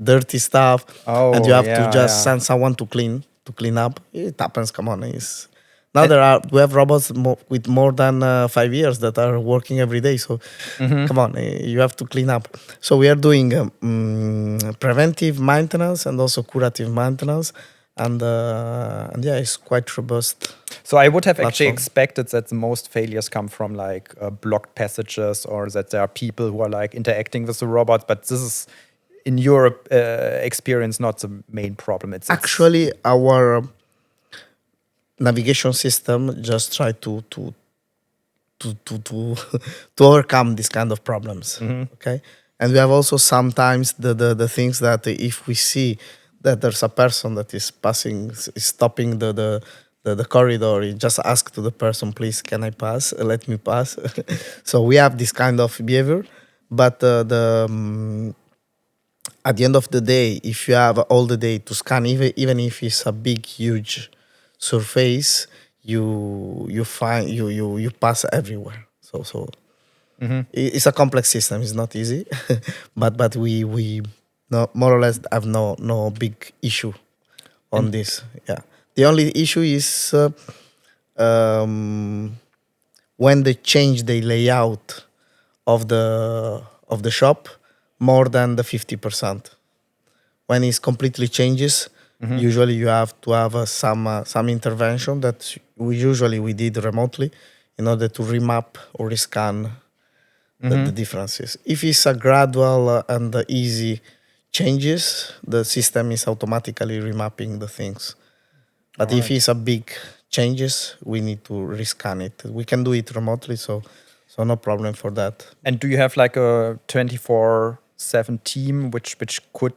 dirty stuff. Oh, and you have to just send someone to clean up. It happens. Come on, we have robots with more than 5 years that are working every day. So come on, you have to clean up. So we are doing preventive maintenance and also curative maintenance. and yeah, it's quite robust. So I would have actually platform. expected that the most failures come from like blocked passages, or that there are people who are like interacting with the robot. But this is, in your experience, not the main problem. It's Actually, our navigation system just try to to overcome these kind of problems. Okay, and we have also sometimes the things that if we see that there's a person that is passing, is stopping the corridor, you just ask to the person, please, can I pass? Let me pass. So we have this kind of behavior, but at the end of the day, if you have all the day to scan, even if it's a big, huge surface, you find you pass everywhere. So it's a complex system. It's not easy, but we no, more or less have no big issue on this. Yeah, the only issue is when they change the layout of the shop more than the 50%. When it completely changes, usually you have to have some intervention that we did remotely in order to remap or rescan the differences. If it's a gradual and easy changes, the system is automatically remapping the things. But if it's a big changes, we need to rescan it. We can do it remotely, so no problem for that. And do you have like a 24/7 team which could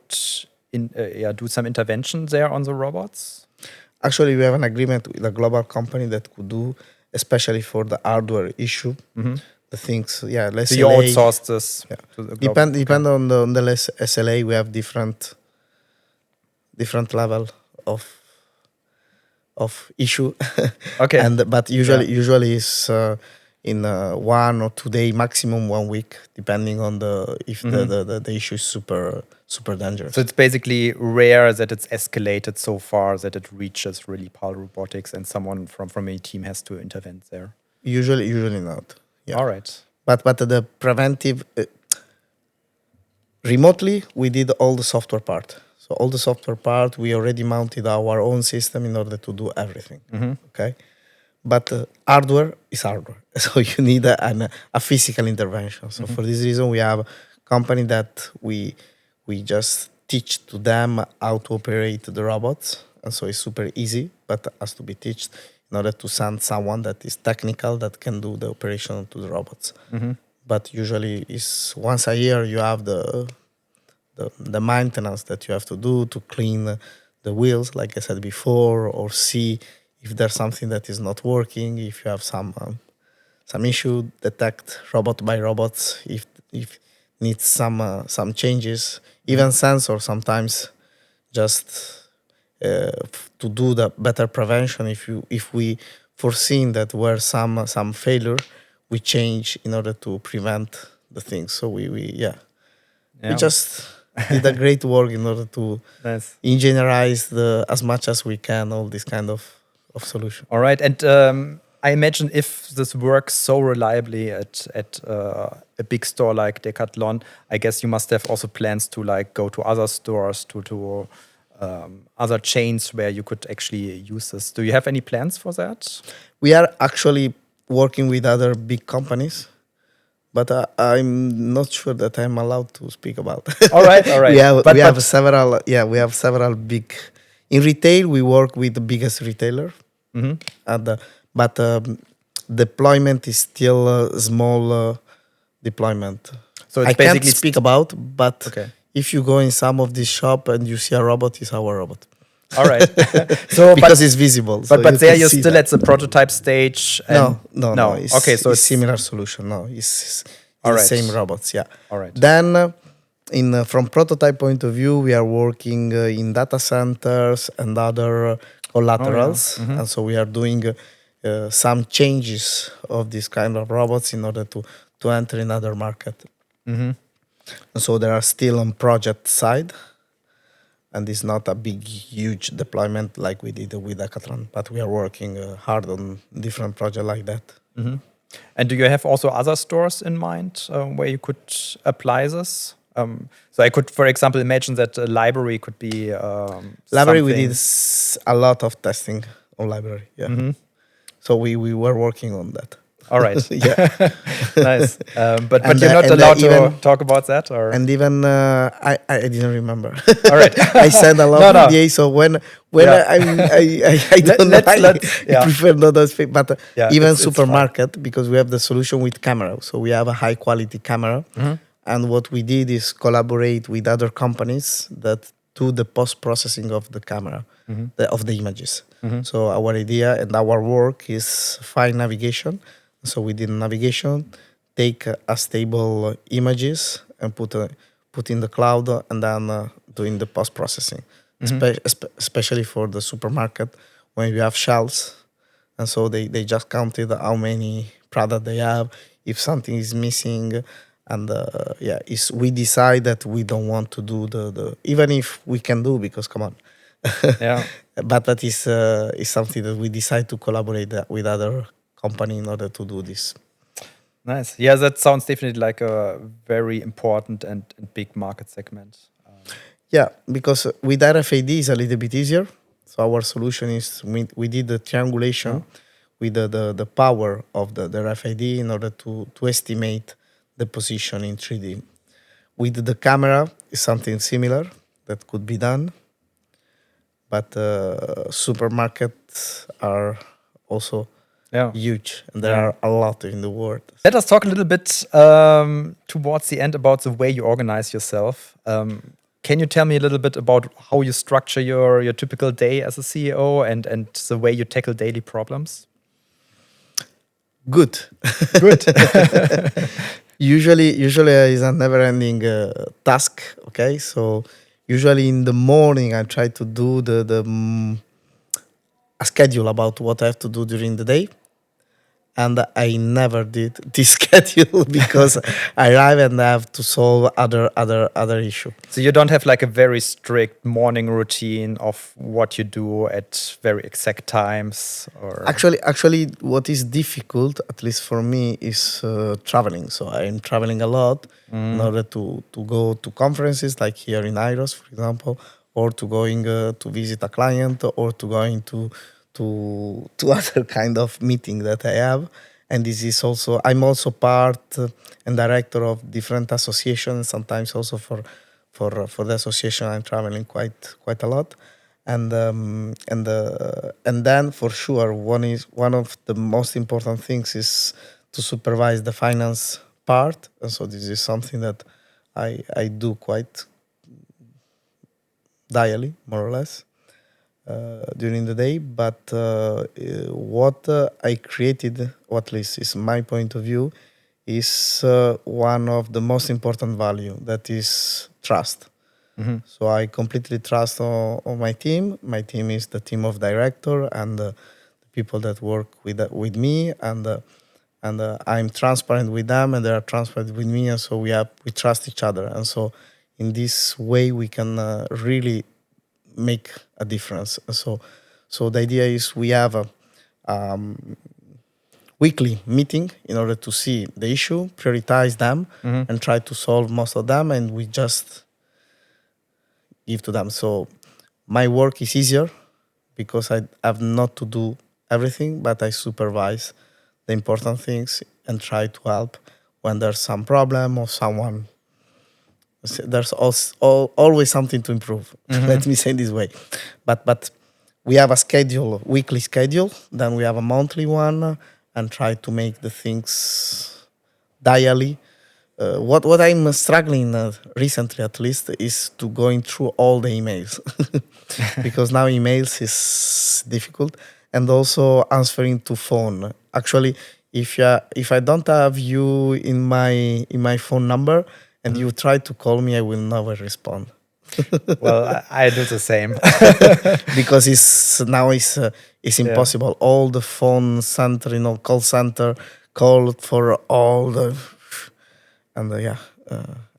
do some intervention there on the robots? Actually, we have an agreement with a global company that could do, especially for the hardware issue, the things. Yeah, let's So you outsource this to the global. depend on the SLA. We have different level of issue. Okay. But usually is in 1 or 2 day, maximum 1 week, depending on if the issue is super dangerous. So it's basically rare that it's escalated so far that it reaches really PAL Robotics and someone from a team has to intervene there. Usually not. Yeah. All right. But the preventive remotely, we did all the software part. So all the software part, we already mounted our own system in order to do everything. Okay, but hardware is hardware, so you need a physical intervention. So for this reason, we have a company that we just teach to them how to operate the robots, and so it's super easy, but has to be taught in order to send someone that is technical that can do the operation to the robots. But usually, is once a year you have the maintenance that you have to do to clean the wheels, like I said before, or see if there's something that is not working, if you have some issue, detect robot by robots, if needs some changes, even sensor sometimes, just to do the better prevention. If we foreseen that where some failure, we change in order to prevent the things. So we just did a great work in order to engineerize as much as we can all this kind of solution. All right, and I imagine if this works so reliably at a big store like Decathlon, I guess you must have also plans to like go to other stores, to other chains where you could actually use this. Do you have any plans for that? We are actually working with other big companies, but I'm not sure that I'm allowed to speak about. All right. we have several. Yeah, we have several big. In retail, we work with the biggest retailer, but deployment is still a small deployment. So it's I can't basically speak about, but if you go in some of these shop and you see a robot, it's our robot. All right. So because it's visible. But there you're still at the prototype stage. And no. Okay, so it's similar solution. No, it's the same robots. Yeah. All right. Then, from prototype point of view, we are working in data centers and other collaterals, and so we are doing some changes of this kind of robots in order to enter another market. And so they are still on project side. And it's not a big, huge deployment like we did with Decathlon, but we are working hard on different projects like that. And do you have also other stores in mind where you could apply this? So I could, for example, imagine that a library could be Library, we something. did a lot of testing on library. Yeah. So we were working on that. All right. Yeah. Nice. But And, you're not and, allowed to even- talk about that, or And even I didn't remember. all right. I sent a lot No, of no. NDA, so when Yeah. I don't know, let's- yeah. I prefer not to speak. But Yeah, even it's fine. supermarket, because we have the solution with camera, so we have a high quality camera. And what we did is collaborate with other companies that do the post processing of the camera, of the images. So our idea and our work is find navigation. So we did navigation, take a stable images and put in the cloud, and then doing the post processing, especially for the supermarket when you have shelves, and so they just counted how many product they have, if something is missing, and we decide that we don't want to do the even if we can do, because come on. Yeah. But that is something that we decide to collaborate with other company in order to do this. Nice. Yeah, that sounds definitely like a very important and big market segment. Yeah, because with RFID is a little bit easier. So our solution is we did the triangulation with the power of the RFID in order to estimate the position in 3D. With the camera is something similar that could be done, but supermarkets are also huge, and there are a lot in the world. Let us talk a little bit towards the end about the way you organize yourself. Can you tell me a little bit about how you structure your typical day as a CEO and the way you tackle daily problems? Good. Usually is a never-ending task. Okay, so usually in the morning I try to do a schedule about what I have to do during the day. And I never did this schedule because I arrive and I have to solve other issue. So you don't have like a very strict morning routine of what you do at very exact times, or Actually, what is difficult, at least for me, is traveling. So I'm traveling a lot in order to go to conferences like here in Iros, for example, or to going to visit a client, or to going to other kind of meeting that I have. And this is also, I'm also part and director of different associations. Sometimes also for the association I'm traveling quite a lot. And then for sure one of the most important things is to supervise the finance part. And so this is something that I do quite daily, more or less. During the day, but what I created, or at least is my point of view, is one of the most important value, that is trust. So I completely trust on my team. My team is the team of director and the people that work with me, and I'm transparent with them, and they are transparent with me, and so we trust each other, and so in this way we can really make a difference. So the idea is we have a weekly meeting in order to see the issue, prioritize them, and try to solve most of them, and we just give to them. So my work is easier because I have not to do everything, but I supervise the important things and try to help when there's some problem or someone. There's always something to improve. Let me say it this way, but we have a schedule, weekly schedule. Then we have a monthly one, and try to make the things daily. What I'm struggling recently, at least, is to going through all the emails because now emails is difficult, and also answering to phone. Actually, if I don't have you in my phone number, and you try to call me, I will never respond. Well, I do the same. Because it's impossible. All the phone center, call center, call for all the, and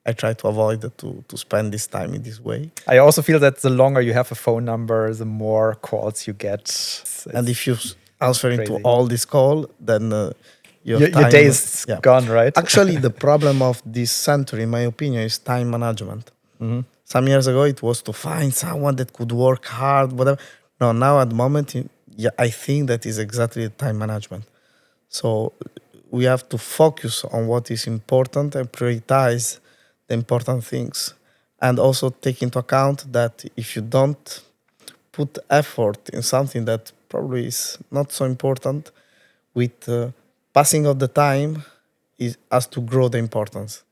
I try to avoid to spend this time in this way. I also feel that the longer you have a phone number, the more calls you get. And if you answering crazy. to all this call, then your time. day is Yeah. gone, right? Actually, the problem of this century, in my opinion, is time management. Some years ago, it was to find someone that could work hard, whatever. No, now at the moment, yeah, I think that is exactly time management. So we have to focus on what is important and prioritize the important things. And also take into account that if you don't put effort in something that probably is not so important, with passing of the time, is has to grow the importance.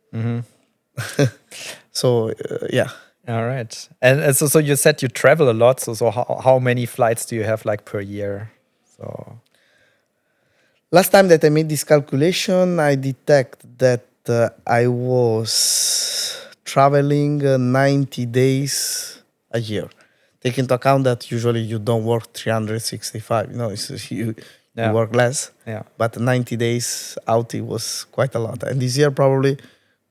So yeah. All right. And so you said you travel a lot. So how many flights do you have like per year? So Last time that I made this calculation, I detect that I was traveling 90 days a year. Take into account that usually you don't work 365. You Yeah. work less. Yeah. But 90 days out, it was quite a lot. And this year probably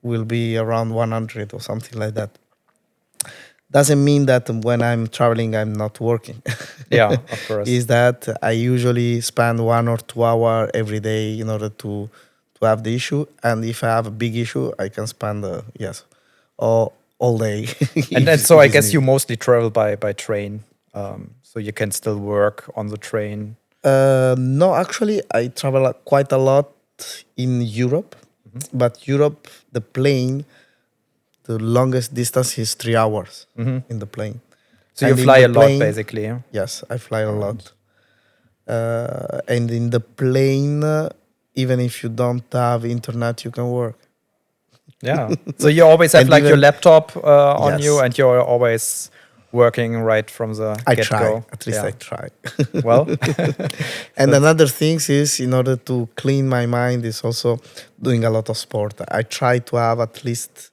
will be around 100 or something like that. Doesn't mean that when I'm traveling, I'm not working. Yeah, of course. Is that I usually spend 1 or 2 hours every day in order to have the issue. And if I have a big issue, I can spend all day. And so I guess you mostly travel by train, so you can still work on the train. No, actually, I travel quite a lot in Europe, but Europe, the plane, the longest distance is 3 hours in the plane. So you And in fly the a lot, plane- basically. Yeah? Yes, I fly a lot. And in the plane, even if you don't have internet, you can work. Yeah. So you always have And like your even- laptop on you, Yes. and you're always working right from the I get try. go. At least I try. Well, And another thing is, in order to clean my mind, is also doing a lot of sport. I try to have at least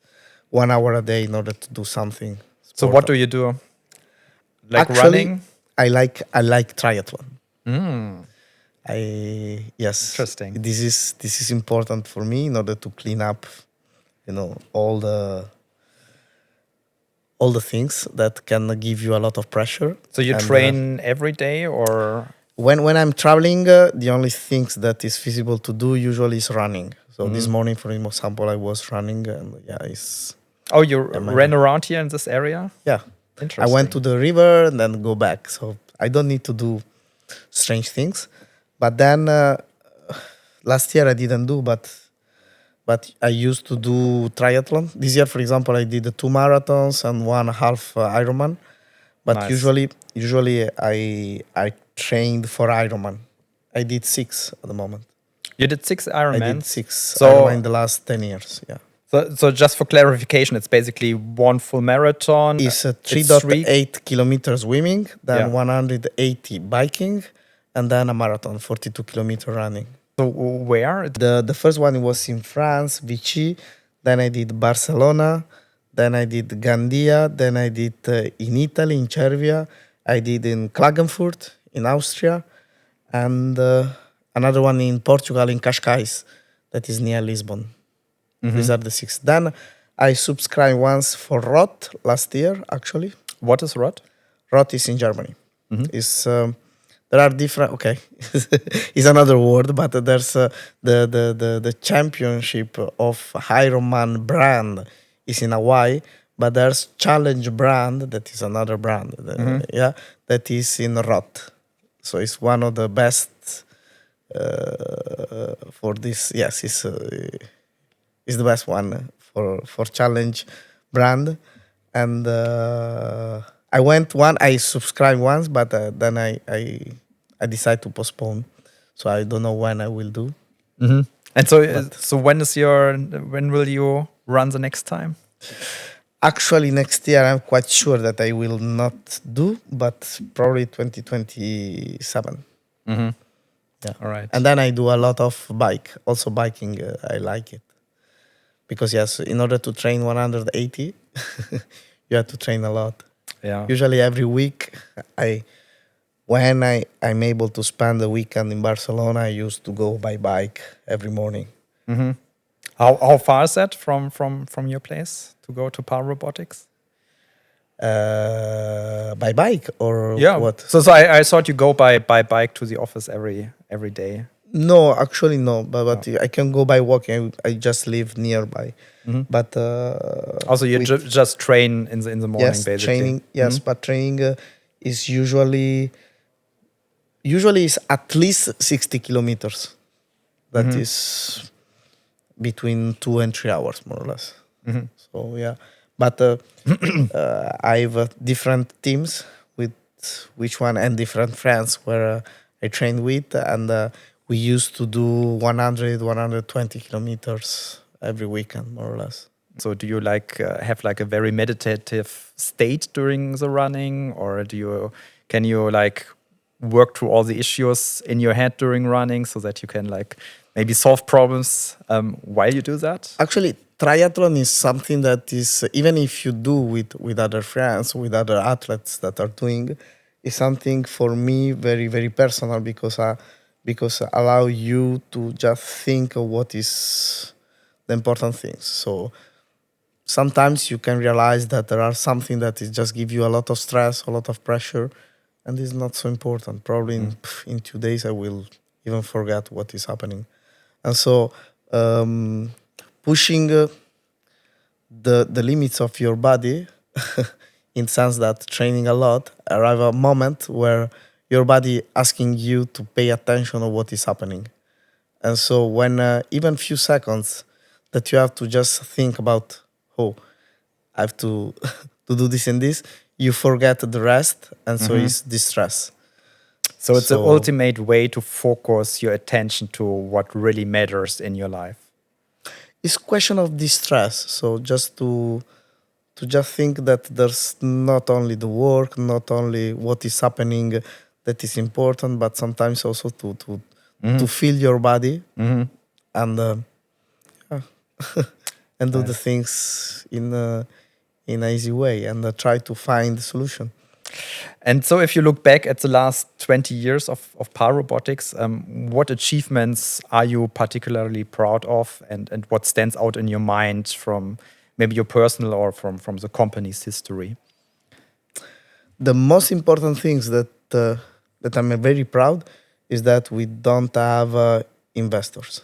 1 hour a day in order to do something. so what do you do? Like Actually, running? I like triathlon. Yes. Interesting. This is important for me in order to clean up, all the things that can give you a lot of pressure. So you And, train every day, or when I'm traveling, the only things that is feasible to do usually is running. So this morning, for example, I was running, and oh, you ran around here in this area? yeah. Interesting. I went to the river and then go back. So I don't need to do strange things. But then last year I didn't do, but I used to do triathlon. This year, for example, I did the 2 marathons and 1.5 Ironman. But Nice. usually I trained for Ironman. I did 6 at the moment. You did 6 I Ironmans. did 6 So- Ironman in the last 10 years. Yeah. So just for clarification, it's basically one full marathon. It's three- 3.8 kilometers swimming, then Yeah. 180 biking, and then a marathon, 42 kilometer running. So where? The first one was in France, Vichy. Then I did Barcelona. Then I did Gandia. Then I did in Italy, in Cervia. I did in Klagenfurt, in Austria. And another one in Portugal, in Cascais, that is near Lisbon. These are the 6. Then I subscribed once for Roth last year, actually. What is Rot? Roth is in Germany. There are different. Okay, it's another word, but there's the championship of Ironman brand is in Hawaii, but there's Challenge brand that is another brand. That is in Roth. So it's one of the best for this. Yes, it's the best one for Challenge brand, and I went one. I subscribed once, but then I decided to postpone. So I don't know when I will do. And so when will you run the next time? Actually, next year I'm quite sure that I will not do, but probably 2027. Yeah. All right. And then I do a lot of bike. Also biking, I like it. Because yes, in order to train 180, you have to train a lot. Yeah. Usually every week, when I'm able to spend the weekend in Barcelona, I used to go by bike every morning. How far is that from your place to go to PAL Robotics? By bike or Yeah. what? So I thought you go by bike to the office every day. No, actually no, but I can go by walking. I just live nearby. But Also, you just train in the morning, yes, basically. training. Yes, but training is usually is at least 60 kilometers. That is between 2 and 3 hours, more or less. So yeah, but I have different teams with which one and different friends where I train with, and we used to do 100, 120 kilometers every weekend, more or less. So do you like have like a very meditative state during the running, or can you like work through all the issues in your head during running so that you can like maybe solve problems while you do that? Actually, triathlon is something that is, even if you do with other friends, with other athletes that are doing, is something for me very, very personal because allow you to just think of what is the important things. So sometimes you can realize that there are something that is just give you a lot of stress, a lot of pressure, and is not so important. Probably in 2 days I will even forget what is happening. And so pushing the limits of your body in sense that training a lot arrive a moment where your body asking you to pay attention to what is happening. And so when even few seconds that you have to just think about, oh, I have to to do this and this, you forget the rest, and so it's distress. So it's the ultimate way to focus your attention to what really matters in your life. It's question of distress. So just to just think that there's not only the work, not only what is happening that is important, but sometimes also to feel your body and and do the things in an easy way and try to find the solution. And so if you look back at the last 20 years of PAL Robotics, what achievements are you particularly proud of, and what stands out in your mind from maybe your personal or from the company's history? The most important things that I'm very proud is that we don't have investors.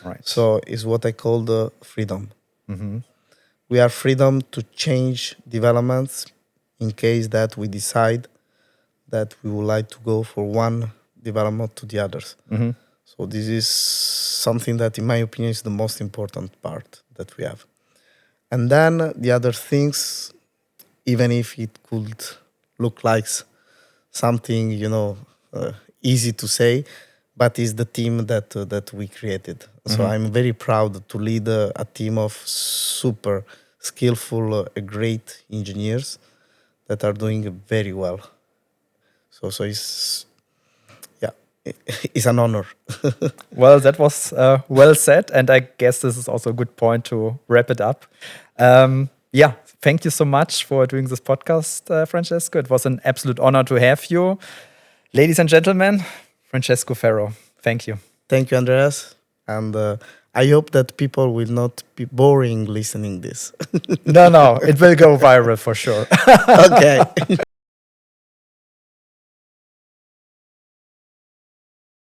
Right. So it's what I call the freedom. We have freedom to change developments in case that we decide that we would like to go for one development to the others. So this is something that, in my opinion, is the most important part that we have. And then the other things, even if it could look like something, easy to say, but is the team that we created. So I'm very proud to lead a team of super skillful, great engineers that are doing very well. So it's it's an honor. Well, that was well said, and I guess this is also a good point to wrap it up. Thank you so much for doing this podcast, Francesco. It was an absolute honor to have you. Ladies and gentlemen, Francesco Ferro, thank you. Thank you, Andreas. And I hope that people will not be boring listening this. No, it will go viral for sure. Okay.